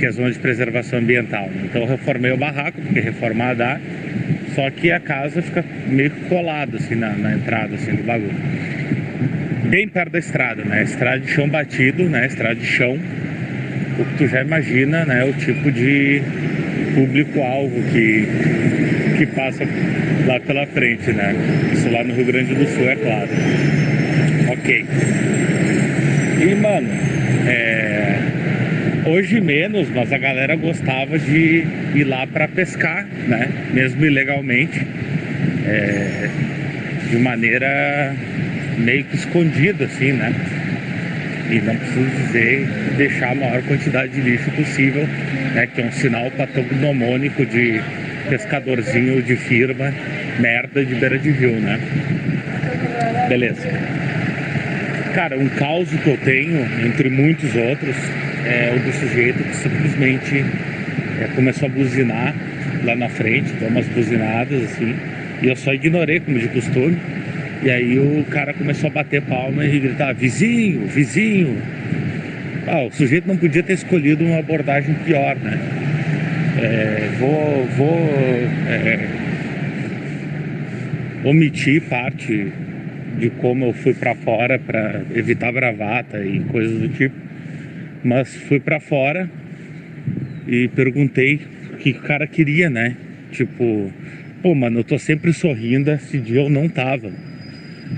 Speaker 6: é zona de preservação ambiental. Então eu reformei o barraco, porque reformar dá, só que a casa fica meio que colada assim na entrada assim, do bagulho. Bem perto da estrada, né? Estrada de chão batido, né? Estrada de chão. O que tu já imagina, né? O tipo de público-alvo que passa lá pela frente, né? Isso lá no Rio Grande do Sul, é claro. Ok. E, mano, hoje menos, mas a galera gostava de ir lá pra pescar, né? Mesmo ilegalmente. De maneira meio que escondido assim, né? E não preciso dizer deixar a maior quantidade de lixo possível, né? Que é um sinal patognomônico de pescadorzinho de firma, merda de beira de rio, né? Beleza. Cara, um caos que eu tenho, entre muitos outros, o do sujeito que simplesmente começou a buzinar lá na frente, deu umas buzinadas assim, e eu só ignorei como de costume. E aí o cara começou a bater palma e gritar: vizinho, vizinho. O sujeito não podia ter escolhido uma abordagem pior, né? Vou omitir parte de como eu fui pra fora para evitar bravata e coisas do tipo, mas fui pra fora e perguntei o que o cara queria, né? Tipo, pô, mano, eu tô sempre sorrindo, esse dia eu não tava.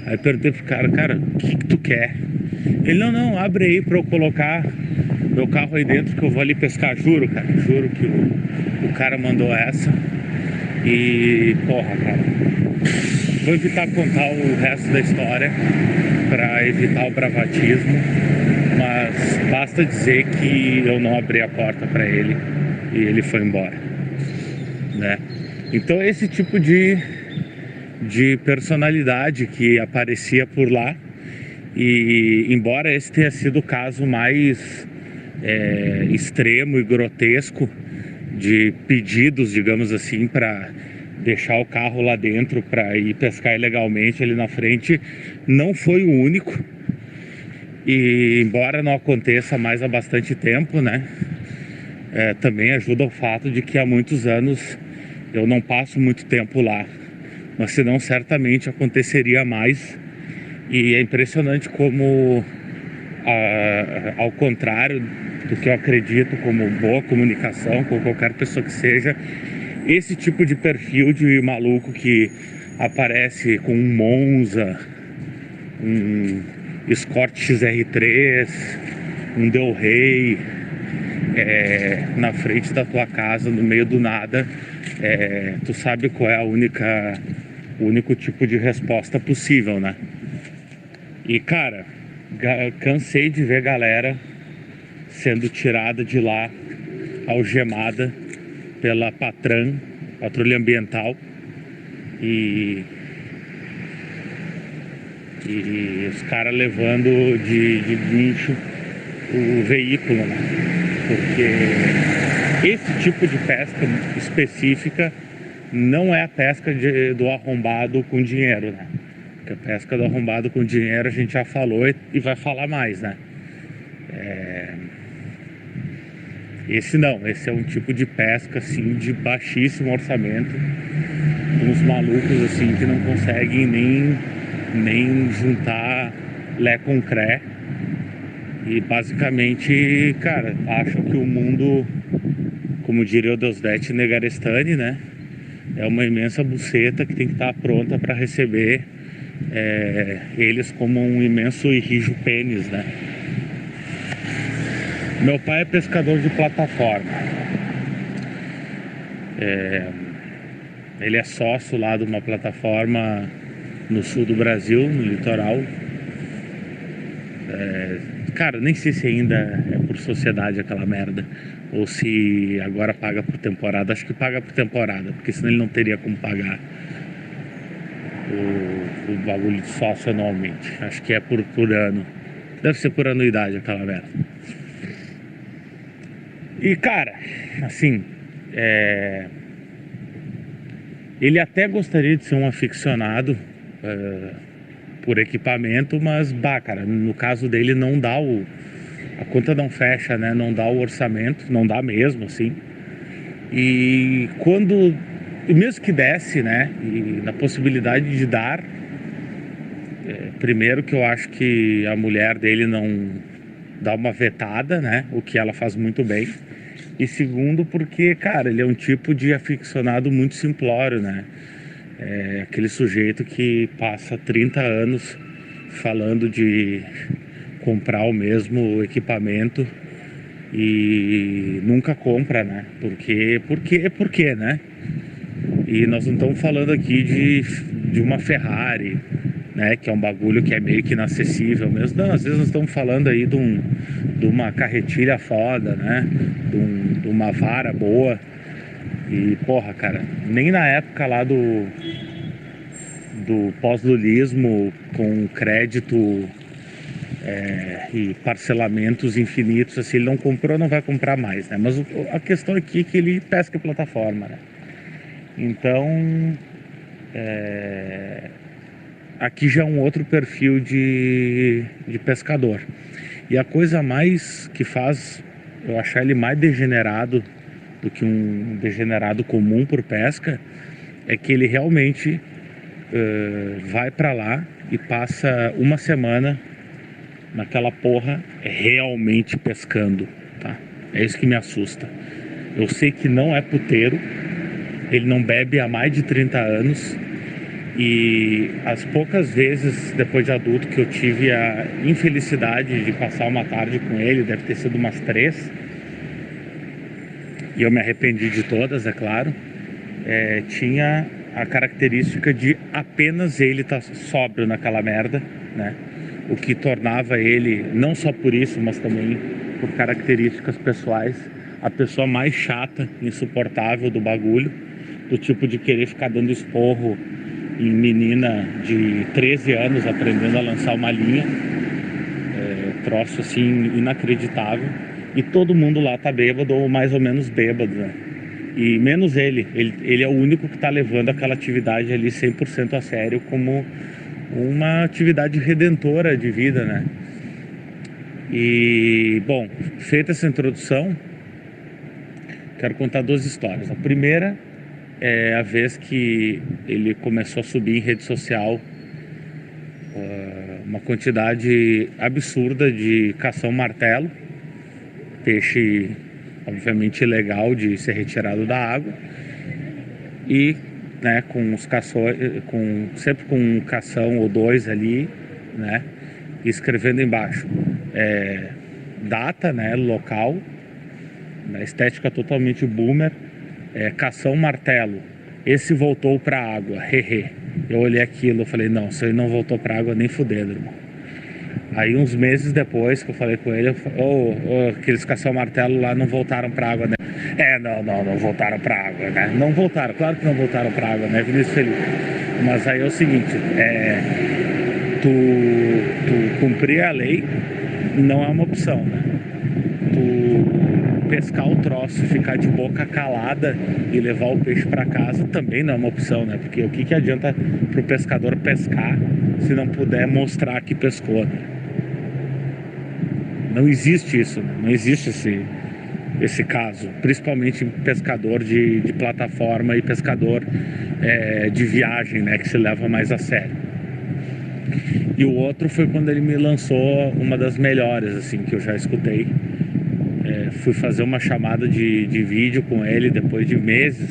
Speaker 6: Aí perguntei pro cara, o que tu quer? Ele, não, abre aí pra eu colocar meu carro aí dentro que eu vou ali pescar. Juro, cara, juro que o cara mandou essa. E, porra, cara, vou evitar contar o resto da história pra evitar o bravatismo, mas basta dizer que eu não abri a porta pra ele e ele foi embora, né? Então esse tipo de personalidade que aparecia por lá, e embora esse tenha sido o caso mais extremo e grotesco de pedidos, digamos assim, para deixar o carro lá dentro para ir pescar ilegalmente ali na frente, não foi o único. E embora não aconteça mais há bastante tempo, né, também ajuda o fato de que há muitos anos eu não passo muito tempo lá, mas senão certamente aconteceria mais. E é impressionante como, ao contrário do que eu acredito como boa comunicação com qualquer pessoa que seja, esse tipo de perfil de maluco que aparece com um Monza, um Escort XR3, um Del Rey, na frente da tua casa, no meio do nada, tu sabe qual é o único tipo de resposta possível, né? E, cara, cansei de ver galera sendo tirada de lá, algemada pela Patran, Patrulha Ambiental, e os caras levando de guincho o veículo, né? Porque esse tipo de pesca específica não é a pesca do arrombado com dinheiro, né? Porque a pesca do arrombado com dinheiro a gente já falou e vai falar mais, né? Esse é um tipo de pesca assim de baixíssimo orçamento, uns malucos assim que não conseguem nem juntar lé com cré, e basicamente, cara, acham que o mundo, como diria o Deusdedit Negarestani, né, é uma imensa buceta que tem que estar pronta para receber eles como um imenso e rijo pênis, né? Meu pai é pescador de plataforma. Ele é sócio lá de uma plataforma no sul do Brasil, no litoral. Cara, nem sei se ainda é por sociedade aquela merda, ou se agora paga por temporada. Acho que paga por temporada, porque senão ele não teria como pagar o bagulho de sócio anualmente. Acho que é por ano. Deve ser por anuidade aquela merda. E, cara, assim, ele até gostaria de ser um aficionado por equipamento, mas, cara, no caso dele não dá a conta não fecha, né? Não dá o orçamento, não dá mesmo, assim. E mesmo que desse, né? E na possibilidade de dar, primeiro que eu acho que a mulher dele não dá uma vetada, né? O que ela faz muito bem. E segundo porque, cara, ele é um tipo de aficionado muito simplório, né? Aquele sujeito que passa 30 anos falando de comprar o mesmo equipamento e nunca compra, né? Por quê, né? E nós não estamos falando aqui de uma Ferrari, né? Que é um bagulho que é meio que inacessível mesmo. Não, às vezes nós estamos falando aí de uma carretilha foda, né? De uma vara boa. E, porra, cara, nem na época lá do pós-lulismo, com crédito e parcelamentos infinitos, assim, ele não comprou, não vai comprar mais, né? Mas a questão aqui é que ele pesca em plataforma, né? Então, aqui já é um outro perfil de pescador. E a coisa mais que faz eu achar ele mais degenerado do que um degenerado comum por pesca é que ele realmente vai para lá e passa uma semana naquela porra realmente pescando, tá? É isso que me assusta. Eu sei que não é puteiro, ele não bebe há mais de 30 anos e as poucas vezes depois de adulto que eu tive a infelicidade de passar uma tarde com ele, deve ter sido umas 3, e eu me arrependi de todas, é claro, tinha a característica de apenas ele estar sóbrio naquela merda, né? O que tornava ele, não só por isso, mas também por características pessoais, a pessoa mais chata, insuportável do bagulho, do tipo de querer ficar dando esporro em menina de 13 anos aprendendo a lançar uma linha, troço assim inacreditável, e todo mundo lá tá bêbado ou mais ou menos bêbado, né? E menos ele é o único que tá levando aquela atividade ali 100% a sério como uma atividade redentora de vida, né? E, bom, feita essa introdução, quero contar 2 histórias. A primeira é a vez que ele começou a subir em rede social uma quantidade absurda de cação martelo, peixe obviamente ilegal de ser retirado da água, e né, com os cações, sempre com um cação ou 2 ali, né, escrevendo embaixo data, né, local, na estética totalmente boomer, cação martelo, esse voltou pra água, hehe. Eu olhei aquilo e falei, não, isso aí não voltou pra água nem fudendo, irmão. Aí uns meses depois que eu falei com ele, aqueles cação martelo lá não voltaram pra água, né? Não voltaram pra água, né? Não voltaram, claro que não voltaram pra água, né, Vinícius Felipe? Mas aí é o seguinte, tu cumprir a lei não é uma opção, né? Tu pescar o troço, ficar de boca calada e levar o peixe pra casa também não é uma opção, né? Porque o que adianta pro pescador pescar se não puder mostrar que pescou, né? Não existe isso, né? Não existe esse caso, principalmente pescador de plataforma e pescador de viagem, né, que se leva mais a sério. E o outro foi quando ele me lançou uma das melhores, assim, que eu já escutei. Fui fazer uma chamada de vídeo com ele depois de meses,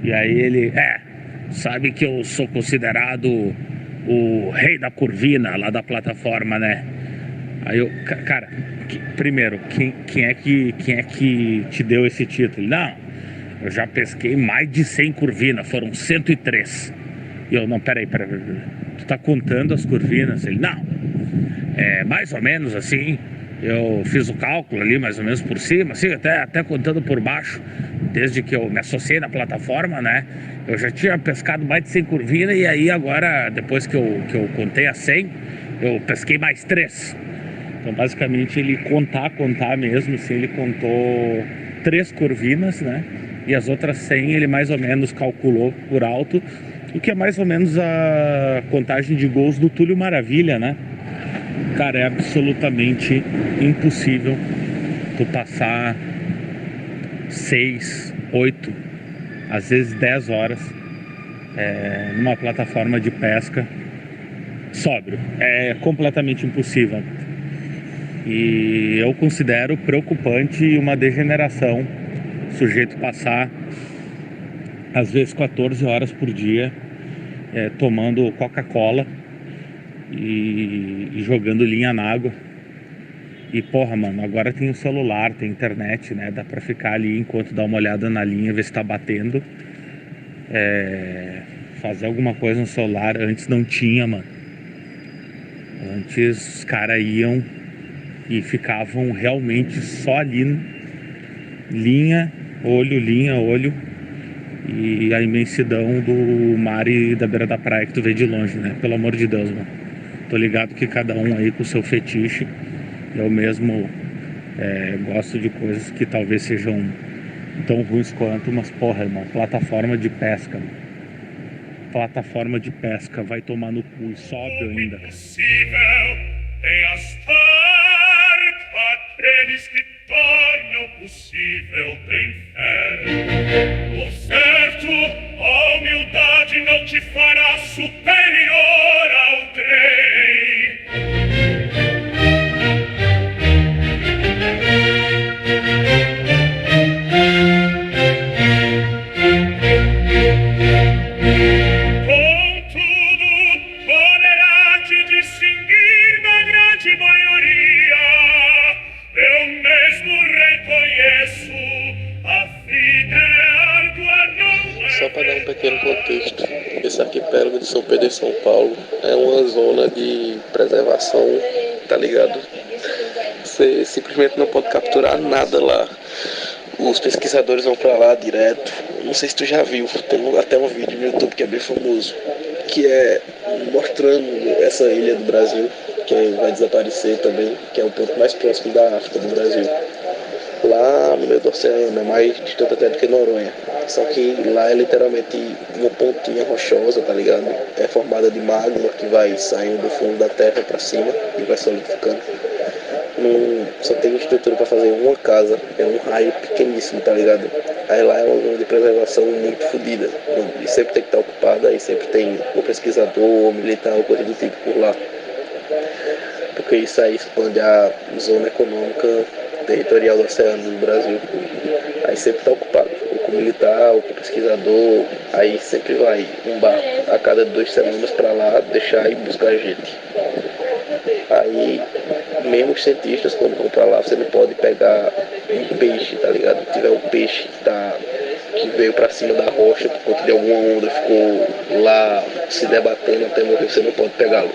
Speaker 6: e aí ele, sabe que eu sou considerado o rei da curvina lá da plataforma, né? Aí eu, cara, primeiro, quem é que te deu esse título? Não, eu já pesquei mais de 100 curvinas, foram 103. E eu, não, peraí, tu tá contando as curvinas? Ele, não, mais ou menos assim, eu fiz o cálculo ali, mais ou menos por cima, assim, até contando por baixo, desde que eu me associei na plataforma, né? Eu já tinha pescado mais de 100 curvinas, e aí agora, depois que eu contei as 100, eu pesquei mais 3. Então, basicamente, ele contar mesmo, assim, ele contou 3 curvinas, né? E as outras 100 ele mais ou menos calculou por alto, o que é mais ou menos a contagem de gols do Túlio Maravilha, né? Cara, é absolutamente impossível tu passar 6, 8, às vezes 10 horas numa plataforma de pesca sóbrio. É completamente impossível. E eu considero preocupante uma degeneração, o sujeito passar às vezes 14 horas por dia tomando Coca-Cola e jogando linha na água. E porra, mano, agora tem o celular, tem internet, né? Dá pra ficar ali enquanto dá uma olhada na linha, ver se tá batendo. Fazer alguma coisa no celular. Antes não tinha, mano. Antes os caras iam e ficavam realmente só ali, linha, olho, e a imensidão do mar e da beira da praia que tu vê de longe, né? Pelo amor de Deus, mano. Tô ligado que cada um aí com o seu fetiche. Eu mesmo gosto de coisas que talvez sejam tão ruins quanto, mas porra, irmão, plataforma de pesca. Plataforma de pesca, vai tomar no cu e sobe ainda.
Speaker 3: Impossível é a starpa tênis que torna o possível tem fé. Por certo, a humildade não te fará superior ao trem.
Speaker 4: Só para dar um pequeno contexto, esse arquipélago de São Pedro e São Paulo é uma zona de preservação, tá ligado? Você simplesmente não pode capturar nada lá. Os pesquisadores vão para lá direto. Não sei se tu já viu, tem até um vídeo no YouTube que é bem famoso, que é mostrando essa ilha do Brasil, que vai desaparecer também, que é o ponto mais próximo da África do Brasil. Lá no meio do oceano, é mais distante até do que Noronha. Só que lá é literalmente uma pontinha rochosa, tá ligado? É formada de magma que vai saindo do fundo da terra pra cima e vai solidificando. Só tem estrutura pra fazer uma casa, é um raio pequeníssimo, tá ligado? Aí lá é uma zona de preservação muito fodida. E sempre tem que estar ocupada, e sempre tem um pesquisador, ou militar, ou coisa do tipo por lá. Porque isso aí expande a zona econômica territorial do oceano do Brasil. Aí sempre está ocupado, ou com militar, ou com pesquisador. Aí sempre vai um barco a cada 2 semanas para lá deixar e buscar gente. Aí mesmo os cientistas, quando vão para lá, você não pode pegar um peixe, tá ligado? Se tiver um peixe que veio para cima da rocha por conta de alguma onda, ficou lá se debatendo até morrer, você não pode pegá-lo.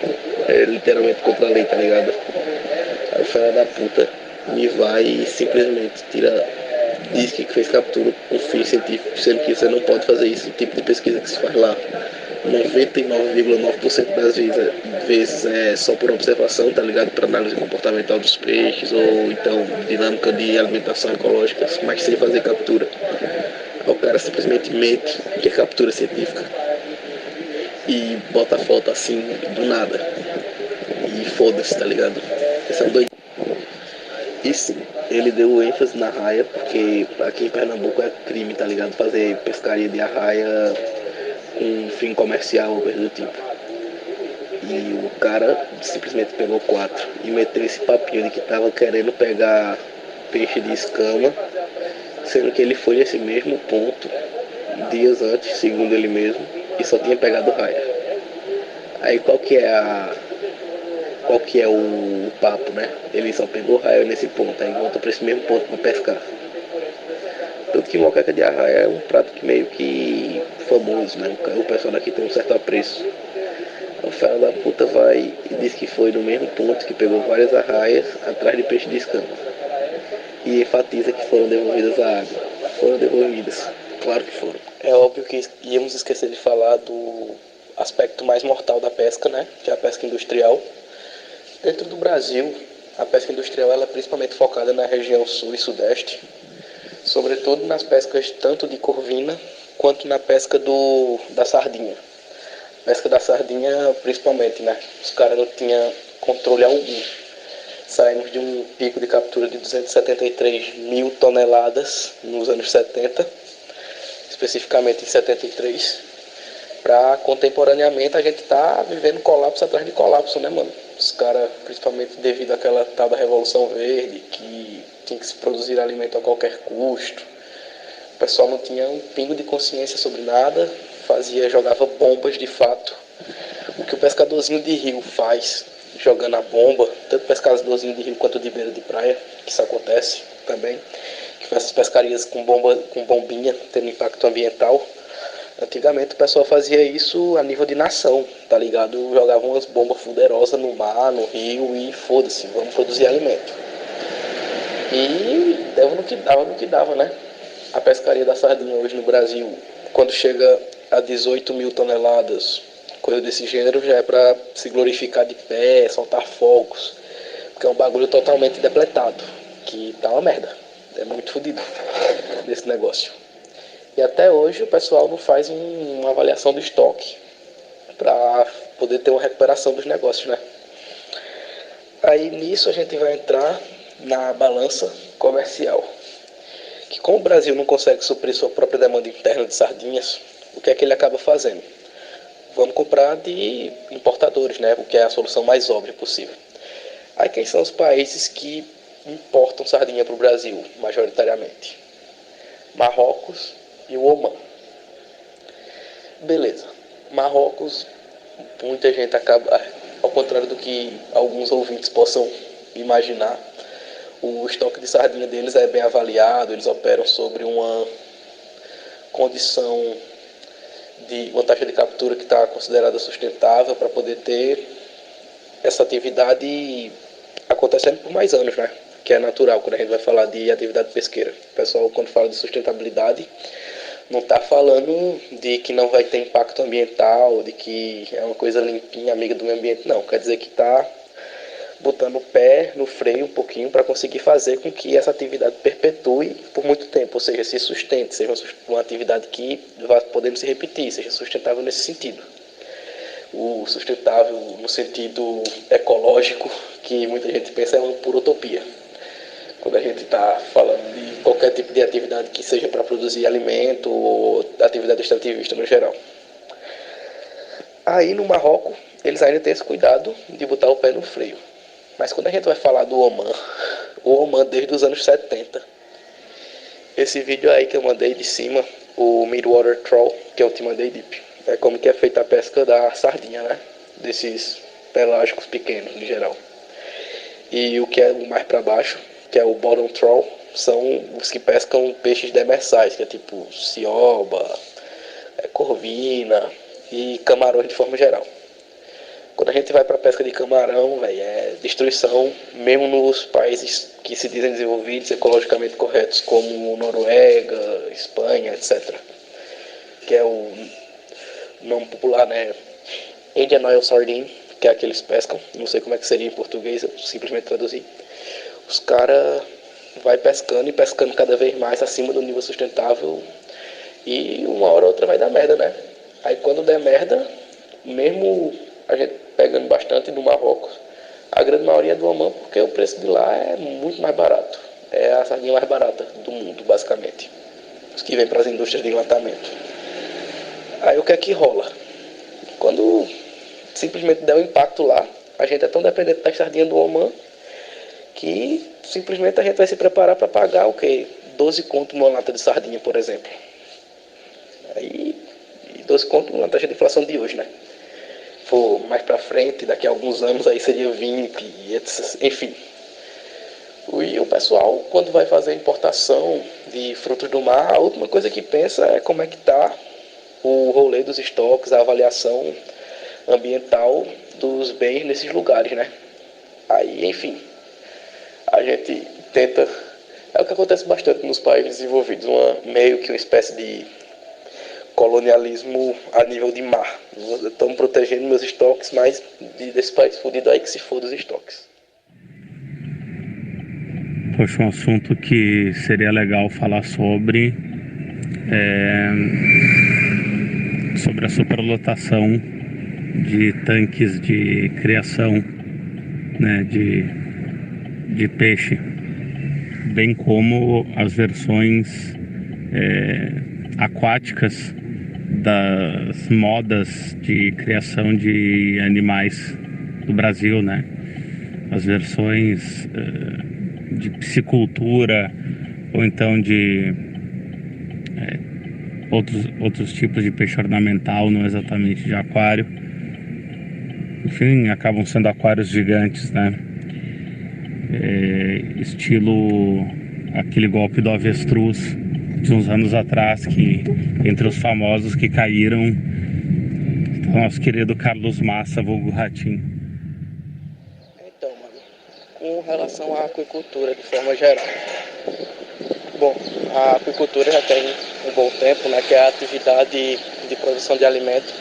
Speaker 4: É literalmente contra a lei, tá ligado? Aí o filho da puta me vai e simplesmente diz que fez captura com fim científico, sendo que você não pode fazer isso, o tipo de pesquisa que se faz lá. 99,9% das vezes é só por observação, tá ligado? Para análise comportamental dos peixes, ou então dinâmica de alimentação ecológica, mas sem fazer captura. O cara simplesmente mente que é captura científica e bota a foto assim do nada e foda-se, tá ligado? Esse é um doido. E sim, ele deu ênfase na arraia porque aqui em Pernambuco é crime, tá ligado? Fazer pescaria de arraia com fim comercial ou coisa do tipo. E o cara simplesmente pegou 4 e meteu esse papinho de que tava querendo pegar peixe de escama, sendo que ele foi nesse mesmo ponto dias antes, segundo ele mesmo, e só tinha pegado raia. Aí qual que é o papo, né? Ele só pegou raia nesse ponto, aí volta para esse mesmo ponto para pescar. Tanto que moqueca de arraia é um prato que meio que famoso, né? O pessoal daqui tem um certo apreço. O filho da puta vai e diz que foi no mesmo ponto que pegou várias arraias atrás de peixe de escama. E enfatiza que foram devolvidas à água. Foram devolvidas, claro que foram. É óbvio que íamos esquecer de falar do aspecto mais mortal da pesca, né? Que é a pesca industrial. Dentro do Brasil, a pesca industrial ela é principalmente focada na região sul e sudeste, sobretudo nas pescas tanto de corvina quanto na pesca da sardinha. Pesca da sardinha principalmente, né? Os caras não tinham controle algum. Saímos de um pico de captura de 273 mil toneladas nos anos 70, especificamente em 73, para contemporaneamente a gente tá vivendo colapso atrás de colapso, né, mano? Os caras, principalmente devido àquela tal da Revolução Verde, que tinha que se produzir alimento a qualquer custo. O pessoal não tinha um pingo de consciência sobre nada, jogava bombas de fato. O que o pescadorzinho de rio faz, jogando a bomba, tanto pescadorzinho de rio quanto de beira de praia, que isso acontece também, que faz essas pescarias com bombinha, tendo impacto ambiental. Antigamente o pessoal fazia isso a nível de nação, tá ligado? Jogava umas bombas fuderosas no mar, no rio e foda-se, vamos produzir alimento. E dava no que dava, né? A pescaria da sardinha hoje no Brasil, quando chega a 18 mil toneladas, coisa desse gênero, já é pra se glorificar de pé, soltar fogos, porque é um bagulho totalmente depletado, que tá uma merda, é muito fodido desse negócio. E até hoje o pessoal não faz uma avaliação do estoque para poder ter uma recuperação dos negócios, né? Aí nisso a gente vai entrar na balança comercial, que como o Brasil não consegue suprir sua própria demanda interna de sardinhas, o que é que ele acaba fazendo? Vamos comprar de importadores, né? O que é a solução mais óbvia possível. Aí quem são os países que importam sardinha para o Brasil, majoritariamente? Marrocos e o Omã. Beleza. Marrocos, muita gente acaba, ao contrário do que alguns ouvintes possam imaginar, o estoque de sardinha deles é bem avaliado, eles operam sobre uma condição de uma taxa de captura que está considerada sustentável para poder ter essa atividade acontecendo por mais anos, né? Que é natural quando a gente vai falar de atividade pesqueira. O pessoal, quando fala de sustentabilidade, não está falando de que não vai ter impacto ambiental, de que é uma coisa limpinha, amiga do meio ambiente. Não, quer dizer que está botando o pé no freio um pouquinho para conseguir fazer com que essa atividade perpetue por muito tempo, ou seja, se sustente, seja uma atividade que vá podendo se repetir, seja sustentável nesse sentido. O sustentável no sentido ecológico, que muita gente pensa é uma pura utopia. Quando a gente está falando de qualquer tipo de atividade que seja para produzir alimento ou atividade extrativista no geral. Aí no Marrocos, eles ainda têm esse cuidado de botar o pé no freio. Mas quando a gente vai falar do Omã, o Omã desde os anos 70, esse vídeo aí que eu mandei de cima, o Midwater Trawl, que eu te mandei deep, é como que é feita a pesca da sardinha, né? Desses pelágicos pequenos, em geral. E o que é o mais para baixo, que é o Bottom Trawl, são os que pescam peixes demersais, que é tipo cioba, corvina e camarões de forma geral. Quando a gente vai para a pesca de camarão, véio, é destruição, mesmo nos países que se dizem desenvolvidos, ecologicamente corretos, como Noruega, Espanha, etc. Que é o nome popular, né? Indian Oil Sardine, que é aqueles pescam. Não sei como é que seria em português, eu simplesmente traduzi. Os caras vai pescando e pescando cada vez mais acima do nível sustentável e uma hora ou outra vai dar merda, né? Aí quando der merda, mesmo a gente pegando bastante do Marrocos, a grande maioria é do Omã, porque o preço de lá é muito mais barato. É a sardinha mais barata do mundo, basicamente. Os que vêm para as indústrias de enlatamento. Aí o que é que rola? Quando simplesmente der um impacto lá, a gente é tão dependente da sardinha do Omã que simplesmente a gente vai se preparar para pagar o quê? 12 conto numa lata de sardinha, por exemplo. Aí, 12 conto numa taxa de inflação de hoje, né? For mais para frente, daqui a alguns anos, aí seria 20, enfim. E o pessoal, quando vai fazer importação de frutos do mar, a última coisa que pensa é como é que está o rolê dos estoques, a avaliação ambiental dos bens nesses lugares, né? Aí, enfim, a gente tenta... É o que acontece bastante nos países desenvolvidos, meio que uma espécie de colonialismo a nível de mar. Estamos protegendo meus estoques, mas desse país fudido aí que se for dos estoques.
Speaker 6: Poxa, um assunto que seria legal falar sobre a superlotação de tanques de criação, né, de peixe, bem como as versões aquáticas das modas de criação de animais do Brasil, né? As versões de piscicultura ou então de outros tipos de peixe ornamental, não exatamente de aquário. Enfim, acabam sendo aquários gigantes, né? Estilo aquele golpe do avestruz de uns anos atrás, que entre os famosos que caíram, o nosso querido Carlos Massa, vulgo Ratinho.
Speaker 4: Então, mano, com relação à aquicultura de forma geral. Bom, a aquicultura já tem um bom tempo, né, que é a atividade de produção de alimento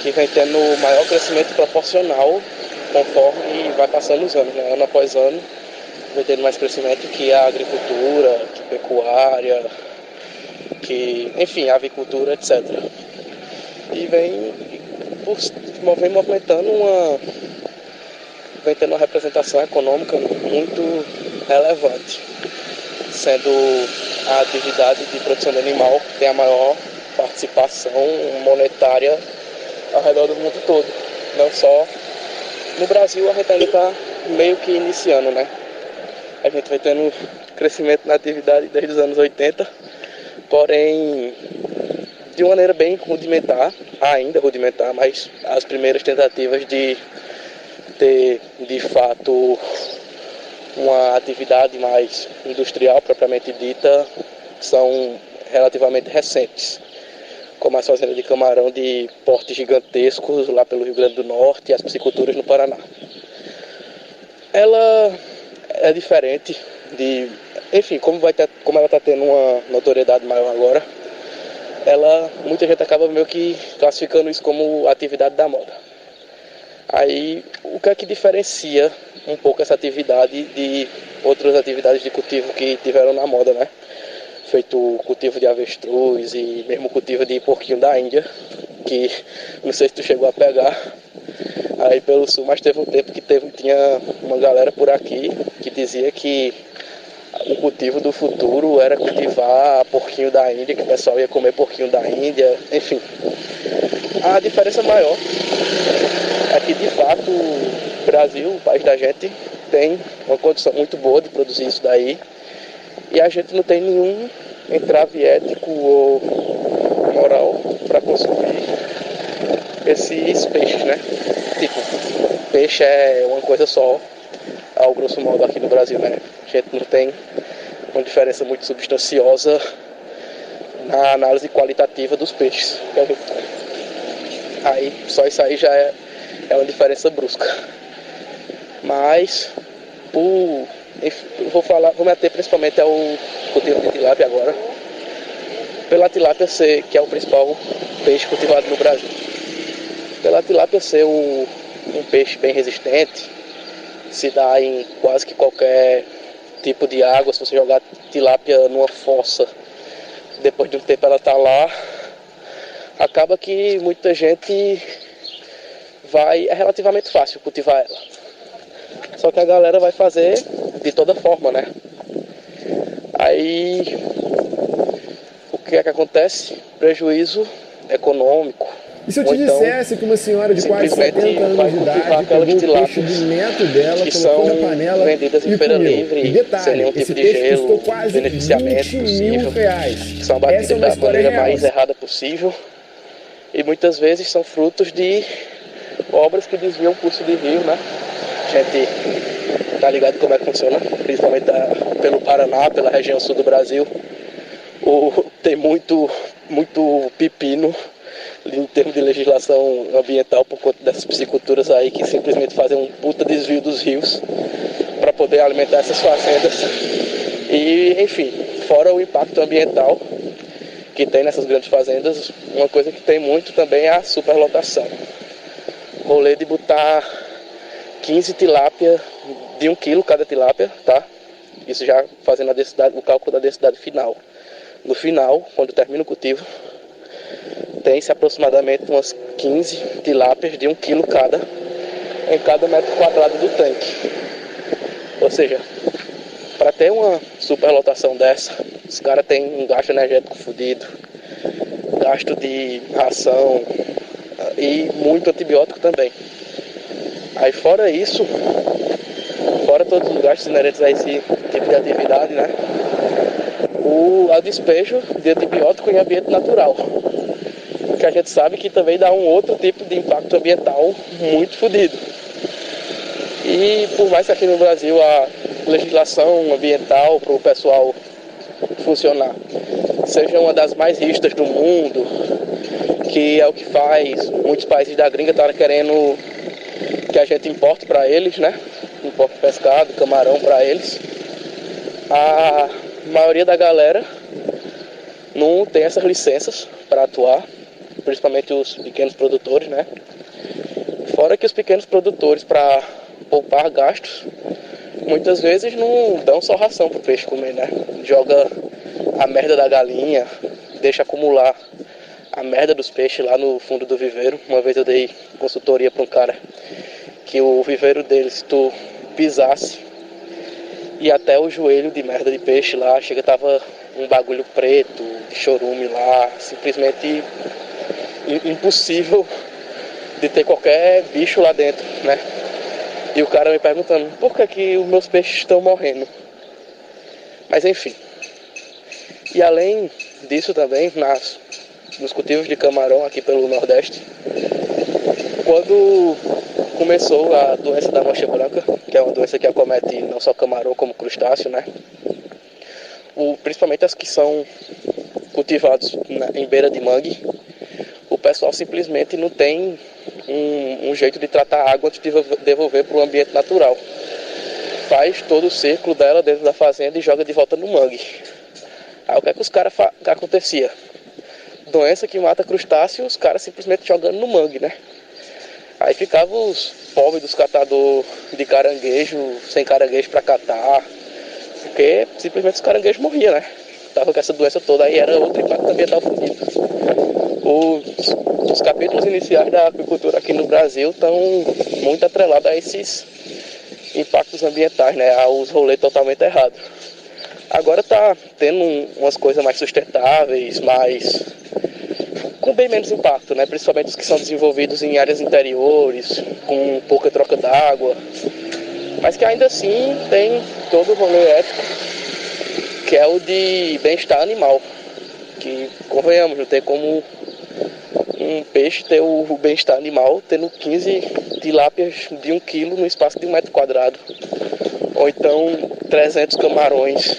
Speaker 4: que vem tendo maior crescimento proporcional conforme vai passando os anos, né? Ano após ano, vem tendo mais crescimento que a agricultura, que a pecuária, que, enfim, a avicultura, etc. E vem movimentando vem tendo uma representação econômica muito relevante, sendo a atividade de produção de animal que tem a maior participação monetária ao redor do mundo todo. Não só no Brasil, a gente ainda está meio que iniciando, né? A gente vai tendo crescimento na atividade desde os anos 80, porém de uma maneira bem rudimentar, ainda rudimentar, mas as primeiras tentativas de ter de fato uma atividade mais industrial propriamente dita são relativamente recentes, como as fazendas de camarão de porte gigantescos lá pelo Rio Grande do Norte e as pisciculturas no Paraná. Ela é diferente de, enfim, como ela está tendo uma notoriedade maior agora, muita gente acaba meio que classificando isso como atividade da moda. Aí, o que é que diferencia um pouco essa atividade de outras atividades de cultivo que tiveram na moda, né? Feito o cultivo de avestruz e mesmo o cultivo de porquinho da Índia, que não sei se tu chegou a pegar aí pelo sul, mas teve um tempo que tinha uma galera por aqui que dizia que o cultivo do futuro era cultivar porquinho da Índia, que o pessoal ia comer porquinho da Índia, enfim. A diferença maior é que, de fato, o Brasil, o país da gente, tem uma condição muito boa de produzir isso daí e a gente não tem nenhum entrave ético ou moral para consumir esses peixes, né? Tipo, peixe é uma coisa só, ao grosso modo, aqui no Brasil, né? A gente não tem uma diferença muito substanciosa na análise qualitativa dos peixes que a gente come. Aí, só isso aí já é uma diferença brusca. Mas, vou me ater principalmente ao cultivo de tilápia agora. Pela tilápia ser, que é o principal peixe cultivado no Brasil. Pela tilápia ser um peixe bem resistente, se dá em quase que qualquer tipo de água. Se você jogar tilápia numa fossa, depois de um tempo ela está lá, acaba que muita gente é relativamente fácil cultivar ela. Só que a galera vai fazer de toda forma, né? Aí, o que é que acontece? Prejuízo econômico.
Speaker 5: E se eu te dissesse que uma senhora de quase 70 anos de idade pegou o peixe do neto dela, colocou na panela
Speaker 4: vendidas em
Speaker 5: e
Speaker 4: feira
Speaker 5: comeu?
Speaker 4: livre,
Speaker 5: E detalhe,
Speaker 4: sem nenhum
Speaker 5: esse
Speaker 4: tipo de
Speaker 5: peixe
Speaker 4: gelo,
Speaker 5: custou quase
Speaker 4: beneficiamento
Speaker 5: 20 mil
Speaker 4: possível,
Speaker 5: reais.
Speaker 4: que são
Speaker 5: Essa
Speaker 4: batidas
Speaker 5: é uma
Speaker 4: da
Speaker 5: história
Speaker 4: maneira
Speaker 5: real.
Speaker 4: mais errada possível e muitas vezes são frutos de obras que desviam o curso de rio, né? A gente tá ligado como é que funciona, principalmente pelo Paraná, pela região sul do Brasil. Tem muito pepino em termos de legislação ambiental por conta dessas pisciculturas aí que simplesmente fazem um puta desvio dos rios para poder alimentar essas fazendas. E, enfim, fora o impacto ambiental que tem nessas grandes fazendas, uma coisa que tem muito também é a superlotação. Rolê de botar 15 tilápia de 1 quilo cada tilápia, tá? Isso já fazendo o cálculo da densidade final. No final, quando termina o cultivo, tem-se aproximadamente umas 15 tilápias de 1 quilo cada em cada metro quadrado do tanque. Ou seja, para ter uma superlotação dessa, os caras têm um gasto energético fodido, gasto de ração e muito antibiótico também. Aí fora isso, fora todos os gastos inerentes a esse tipo de atividade, né? O despejo de antibiótico em ambiente natural, que a gente sabe que também dá um outro tipo de impacto ambiental muito fodido. E por mais que aqui no Brasil a legislação ambiental para o pessoal funcionar seja uma das mais rígidas do mundo, que é o que faz muitos países da gringa estarem querendo que a gente importe para eles, né? Importe pescado, camarão para eles. A maioria da galera não tem essas licenças para atuar principalmente os pequenos produtores, né? Fora que os pequenos produtores, para poupar gastos, muitas vezes não dão só ração pro peixe comer, né? Joga a merda da galinha, deixa acumular a merda dos peixes lá no fundo do viveiro. Uma vez eu dei consultoria para um cara que o viveiro dele, se tu pisasse, e até o joelho de merda de peixe lá, tava um bagulho preto, de chorume lá, simplesmente impossível de ter qualquer bicho lá dentro, né? E o cara me perguntando, por que os meus peixes estão morrendo? Mas enfim. E além disso também, nos cultivos de camarão aqui pelo Nordeste, quando começou a doença da mancha branca, que é uma doença que acomete não só camarão como crustáceo, né? Principalmente as que são cultivados em beira de mangue, o pessoal simplesmente não tem um jeito de tratar a água antes de devolver para o ambiente natural. Faz todo o ciclo dela dentro da fazenda e joga de volta no mangue. Aí o que é que os caras acontecia? Doença que mata crustáceo, os caras simplesmente jogando no mangue, né? Aí ficavam os pobres dos catadores de caranguejo, sem caranguejo para catar, porque simplesmente os caranguejos morriam, né? Tava com essa doença toda, aí era outro impacto ambiental fudido. Os capítulos iniciais da aquicultura aqui no Brasil estão muito atrelados a esses impactos ambientais, né? Aos rolês totalmente errados. Agora tá tendo umas coisas mais sustentáveis, com bem menos impacto, né? Principalmente os que são desenvolvidos em áreas interiores, com pouca troca d'água, mas que ainda assim tem todo o rolê ético, que é o de bem-estar animal, que, convenhamos, não tem como um peixe ter o bem-estar animal tendo 15 tilápias de 1 quilo no espaço de 1 metro quadrado, ou então 300 camarões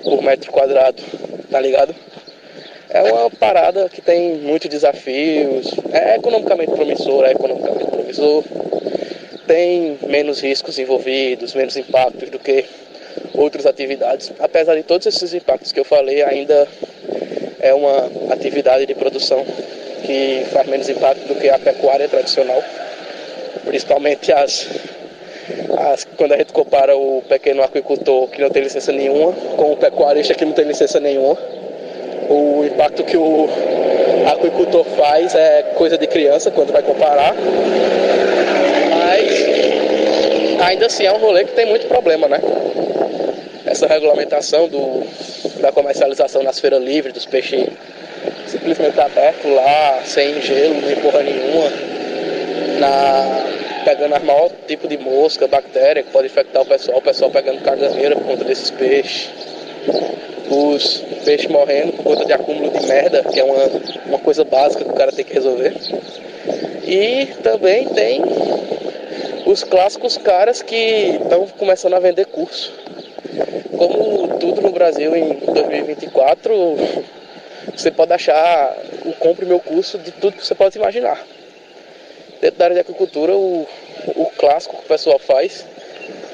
Speaker 4: por metro quadrado, tá ligado? É uma parada que tem muitos desafios, é economicamente promissor, tem menos riscos envolvidos, menos impactos do que outras atividades. Apesar de todos esses impactos que eu falei, ainda é uma atividade de produção que faz menos impacto do que a pecuária tradicional, principalmente quando a gente compara o pequeno aquicultor que não tem licença nenhuma com o pecuarista que não tem licença nenhuma. O impacto que o aquicultor faz é coisa de criança quando vai comparar, mas ainda assim é um rolê que tem muito problema, né? Essa regulamentação da comercialização nas feiras livres, dos peixes simplesmente abertos lá, sem gelo, nem porra nenhuma, pegando as maiores tipos de mosca, bactéria que pode infectar o pessoal pegando caganeira por conta desses peixes. Os peixes morrendo por conta de acúmulo de merda, que é uma coisa básica que o cara tem que resolver. E também tem os clássicos caras que estão começando a vender curso. Como tudo no Brasil em 2024, você pode achar o compre meu curso de tudo que você pode imaginar. Dentro da área de agricultura, o clássico que o pessoal faz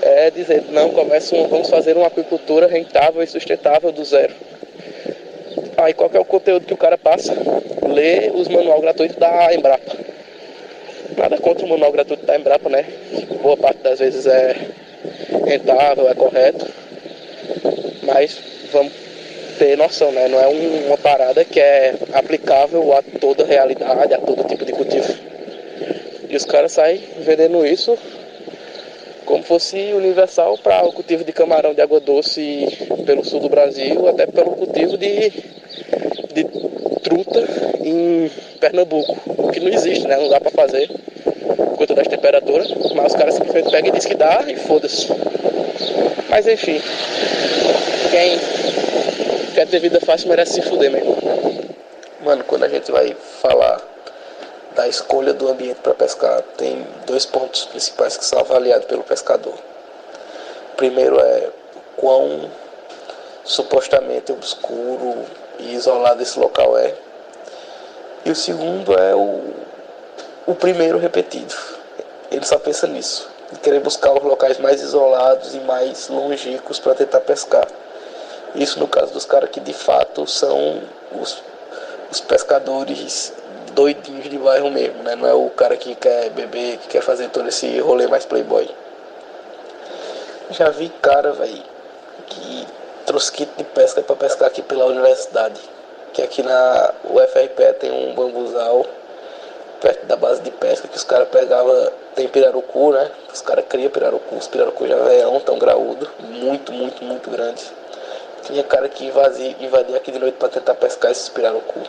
Speaker 4: é dizer, não, vamos fazer uma agricultura rentável e sustentável do zero. Aí qual que é o conteúdo que o cara passa? Lê os manual gratuitos da Embrapa. Nada contra o manual gratuito da Embrapa, né? Boa parte das vezes é rentável, é correto. Mas vamos ter noção, né? Não é uma parada que é aplicável a toda realidade, a todo tipo de cultivo. E os caras saem vendendo isso como fosse universal para o cultivo de camarão de água doce pelo sul do Brasil, até pelo cultivo de truta em Pernambuco, o que não existe, né? Não dá para fazer por conta das temperaturas, mas os caras simplesmente pegam e dizem que dá e foda-se. Mas enfim, quem quer ter vida fácil merece se fuder mesmo.
Speaker 7: Mano, quando a gente vai falar da escolha do ambiente para pescar, tem 2 pontos principais que são avaliados pelo pescador. O primeiro é o quão supostamente obscuro e isolado esse local é. E o segundo é o primeiro repetido. Ele só pensa nisso, em querer buscar os locais mais isolados e mais longínquos para tentar pescar. Isso no caso dos caras que de fato são os pescadores doidinhos de bairro mesmo, né? Não é o cara que quer beber, que quer fazer todo esse rolê mais playboy. Já vi cara, velho, que trouxe kit de pesca pra pescar aqui pela universidade. Que aqui na UFRPE tem um bambuzal perto da base de pesca que os caras pegavam. Tem pirarucu, né? Os caras criam pirarucu. Os pirarucu já velhão, tão graúdo, muito, muito, muito grandes. Tinha cara que invadia aqui de noite pra tentar pescar esses pirarucu.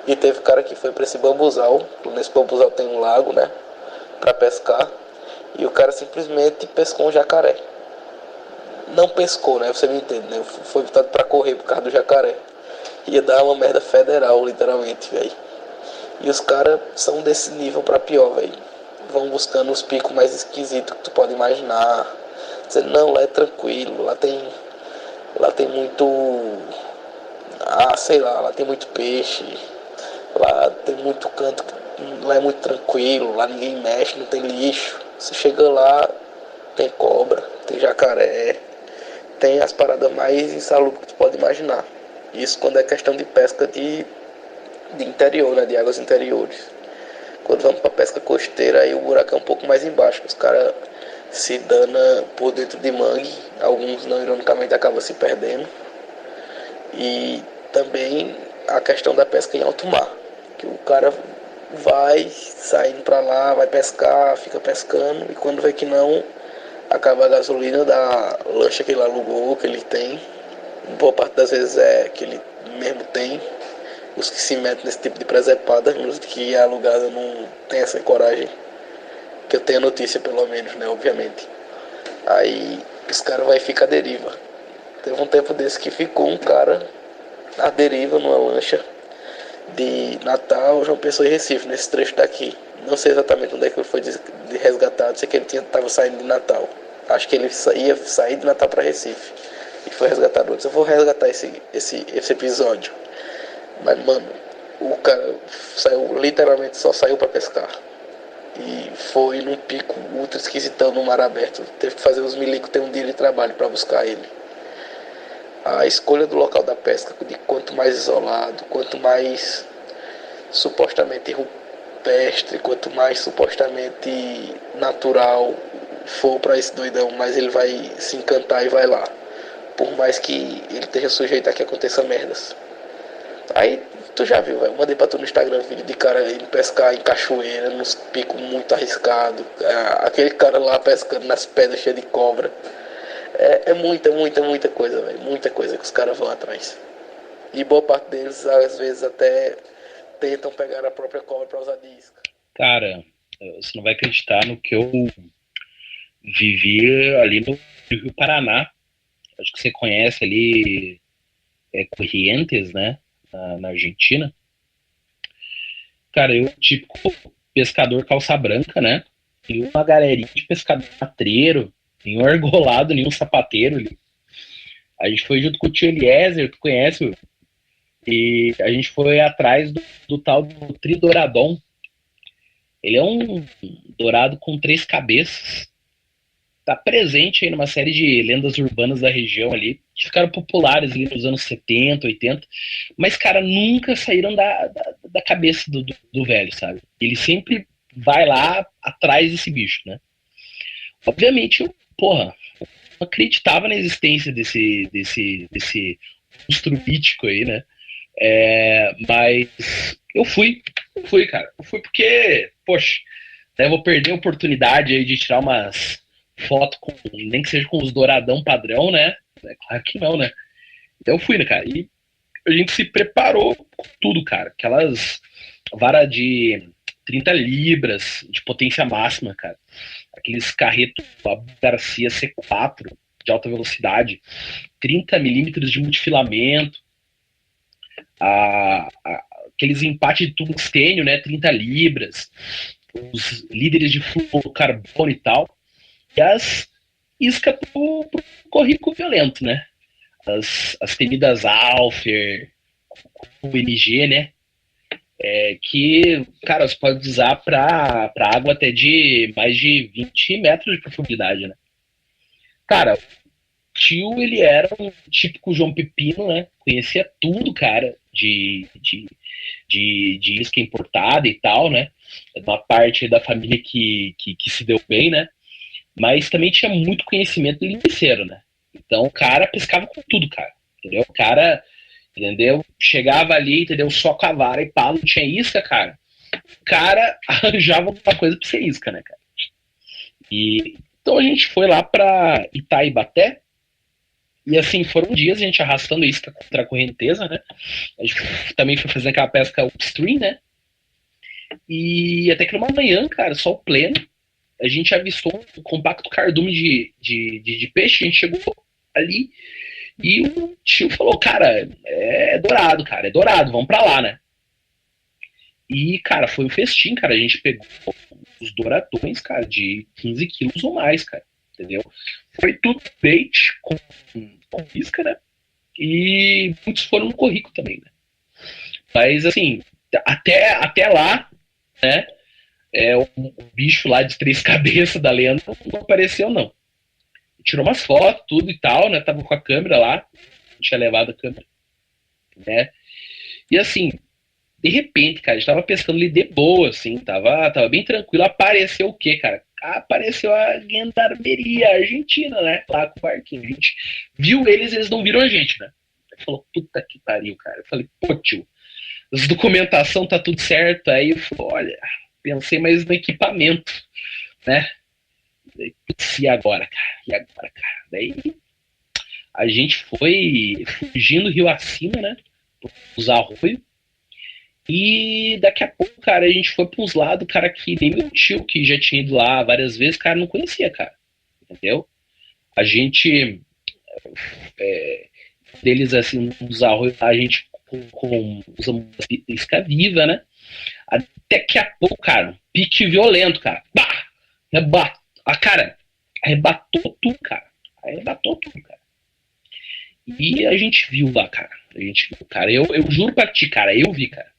Speaker 7: E teve cara que foi pra esse bambuzal. Nesse bambuzal tem um lago, né? Pra pescar. E o cara simplesmente pescou um jacaré. Não pescou, né? Você me entende, né? Foi botado pra correr por causa do jacaré. Ia dar uma merda federal, literalmente, velho. E os caras são desse nível pra pior, velho. Vão buscando os picos mais esquisitos que tu pode imaginar. Dizendo, não, lá é tranquilo, lá tem muito... sei lá, lá tem muito peixe. Lá tem muito canto, lá é muito tranquilo, lá ninguém mexe, não tem lixo. Você chega lá, tem cobra, tem jacaré, tem as paradas mais insalubres que tu pode imaginar. Isso quando é questão de pesca de interior, né, de águas interiores. Quando vamos pra pesca costeira, aí o buraco é um pouco mais embaixo. Os caras se danam por dentro de mangue, alguns não ironicamente acabam se perdendo. E também a questão da pesca em alto mar, que o cara vai saindo pra lá, vai pescar, fica pescando, e quando vê que não, acaba a gasolina da lancha que ele alugou, que ele tem. Boa parte das vezes é que ele mesmo tem. Os que se metem nesse tipo de presepada, os que é alugada não tem essa coragem, que eu tenho notícia pelo menos, né, obviamente. Aí os caras vão ficar à deriva. Teve um tempo desse que ficou um cara à deriva numa lancha de Natal, João Pessoa e Recife, nesse trecho daqui. Não sei exatamente onde é que ele foi resgatado, sei que ele estava saindo de Natal. Acho que ele ia sair de Natal para Recife e foi resgatado antes. Eu vou resgatar esse episódio. Mas, mano, o cara saiu, literalmente só saiu para pescar. E foi num pico ultra esquisitão no mar aberto. Teve que fazer os milicos ter um dia de trabalho para buscar ele. A escolha do local da pesca, de quanto mais isolado, quanto mais supostamente rupestre, quanto mais supostamente natural for para esse doidão, mais ele vai se encantar e vai lá. Por mais que ele esteja sujeito a que aconteça merdas. Aí tu já viu, velho. Mandei pra tu no Instagram vídeo de cara indo pescar em cachoeira, nos picos muito arriscados. Aquele cara lá pescando nas pedras cheias de cobra. É muita coisa, velho. Muita coisa que os caras vão atrás. E boa parte deles, às vezes, até tentam pegar a própria cobra pra usar de isca.
Speaker 6: Cara, você não vai acreditar no que eu vivi ali no Rio Paraná. Acho que você conhece ali Corrientes, né? Na Argentina. Cara, eu, típico pescador calça branca, né? E uma galerinha de pescador matreiro, nenhum argolado, nenhum sapateiro ali. A gente foi junto com o tio Eliezer, tu conhece? E a gente foi atrás do tal do Tridoradon. Ele é um dourado com 3 cabeças. Tá presente aí numa série de lendas urbanas da região ali, que ficaram populares ali nos anos 70, 80, mas, cara, nunca saíram da cabeça do velho, sabe? Ele sempre vai lá atrás desse bicho, né? Obviamente, eu acreditava na existência desse monstro mítico aí, né? Mas eu fui, cara. Eu fui porque, poxa, né, vou perder a oportunidade aí de tirar umas foto nem que seja com os douradão padrão, né? É claro que não, né? Então eu fui, né, cara? E a gente se preparou com tudo, cara. Aquelas vara de 30 libras de potência máxima, cara. Aqueles carretos Garcia C4 de alta velocidade, 30 milímetros de multifilamento, aqueles empates de tungstênio, né? 30 libras, os líderes de fluorocarbono e tal. E as iscas pro corrico violento, né? As temidas Alfer, o MG, né? Que, cara, você pode usar para água até de mais de 20 metros de profundidade, né? Cara,
Speaker 8: tio, ele era um típico João Pepino, né? Conhecia tudo, cara, de isca importada e tal, né? Uma parte da família que se deu bem, né? Mas também tinha muito conhecimento de linguiceiro, né? Então o cara pescava com tudo, cara. Entendeu? O cara, entendeu? Chegava ali, entendeu? Só com a vara e pá, não tinha isca, cara. O cara arranjava alguma coisa pra ser isca, né, cara? E então a gente foi lá pra Itaibaté. E assim, foram dias a gente arrastando isca contra a correnteza, né? A gente também foi fazendo aquela pesca upstream, né? E até que numa manhã, cara, sol pleno, a gente avistou um compacto cardume de peixe. A gente chegou ali e o tio falou, cara, é dourado, cara, é dourado, vamos pra lá, né? E, cara, foi um festim, cara. A gente pegou os douradões, cara, de 15 quilos ou mais, cara, entendeu? Foi tudo bait com isca, né? E muitos foram no corrico também, né? Mas, assim, até lá, né? O bicho lá de 3 cabeças da Leandro não apareceu, não. Tirou umas fotos, tudo e tal, né? Tava com a câmera lá. Tinha levado a câmera, né? E assim, de repente, cara, a gente tava pescando ali de boa, assim, tava bem tranquilo. Apareceu o quê, cara? Apareceu a gendarmeria argentina, né? Lá com o barquinho. A gente viu eles não viram a gente, né? Ele falou, puta que pariu, cara. Eu falei, pô, tio, as documentação tá tudo certo. Aí eu falei, olha, pensei mais no equipamento, né? E agora, cara? E agora, cara? Daí a gente foi fugindo rio acima, né? Os arroios. E daqui a pouco, cara, a gente foi para uns lados, cara, que nem meu tio, que já tinha ido lá várias vezes, cara, não conhecia, cara. Entendeu? A gente, deles, assim, uns arroios, a gente usa isca viva, né? Até que a pouco, cara, um pique violento, cara. Bah! Cara, arrebatou tudo, cara. E a gente viu lá, cara. Eu juro pra ti, cara, eu vi, cara.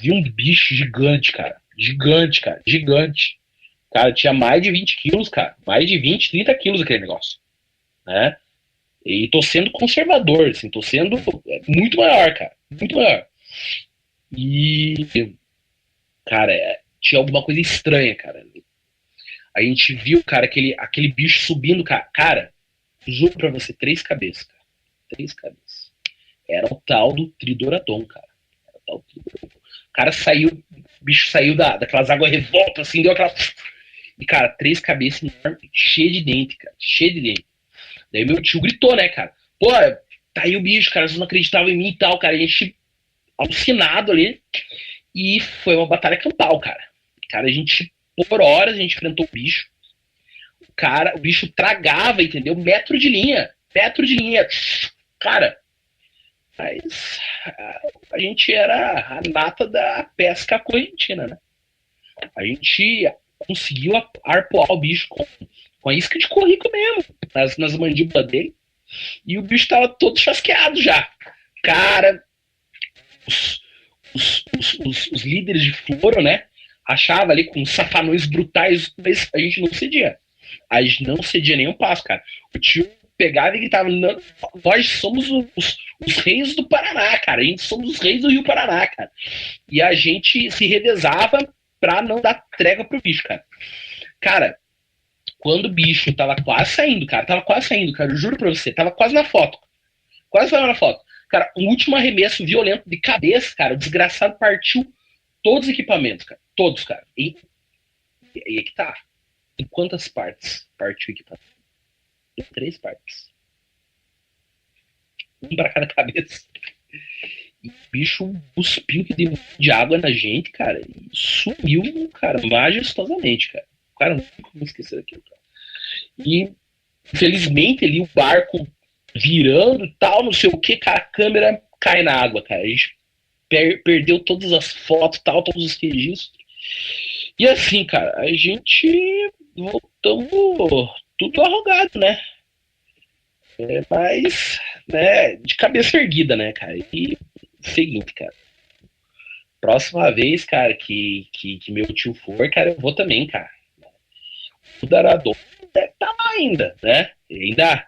Speaker 8: Vi um bicho gigante, cara. Gigante. Cara, tinha mais de 20 quilos, cara. Mais de 20, 30 quilos aquele negócio. Né? E tô sendo conservador, assim. Tô sendo muito maior, cara. Muito maior. E, cara, tinha alguma coisa estranha, cara. A gente viu, cara, aquele bicho subindo, cara. Cara, juro pra você, 3 cabeças, cara. 3 cabeças. Era o tal do Tridoradon, cara. O cara saiu, o bicho saiu daquelas águas revoltas, assim, deu aquela. E, cara, 3 cabeças enormes, cheio de dente, cara. Cheio de dente. Daí meu tio gritou, né, cara? Pô, tá aí o bicho, cara, vocês não acreditavam em mim e tal, cara. A gente alucinado ali. E foi uma batalha campal, cara. Cara, a gente, por horas, a gente enfrentou o bicho. O bicho tragava, entendeu? Metro de linha. Cara, mas a gente era a nata da pesca correntina, né? A gente conseguiu arpoar o bicho com a isca de corrico mesmo, nas mandíbulas dele. E o bicho tava todo chasqueado já. Cara, os líderes de foro, né? Achava ali com safanões brutais, mas a gente não cedia. A gente não cedia nenhum passo, cara. O tio pegava e gritava, nós somos os reis do Paraná, cara. A gente somos os reis do Rio Paraná, cara. E a gente se revezava pra não dar trégua pro bicho, cara. Cara, quando o bicho tava quase saindo, cara, eu juro pra você, tava quase na foto. Cara, um último arremesso violento de cabeça, cara, o desgraçado partiu todos os equipamentos, cara. Todos, cara. E aí que tá. Em quantas partes partiu o equipamento? Em 3 partes. Um pra cada cabeça. E o bicho cuspiu que deu de água na gente, cara. E sumiu, cara, majestosamente, cara. O cara nunca vai esquecer daquilo, cara. E, infelizmente, ali o barco virando e tal, não sei o que, cara, a câmera cai na água, cara. A gente perdeu todas as fotos e tal, todos os registros. E assim, cara, a gente voltamos tudo arrogado, né? Mas, né, de cabeça erguida, né, cara? E seguinte, cara. Próxima vez, cara, que meu tio for, cara, eu vou também, cara. O Daradon deve estar lá ainda, né? Ainda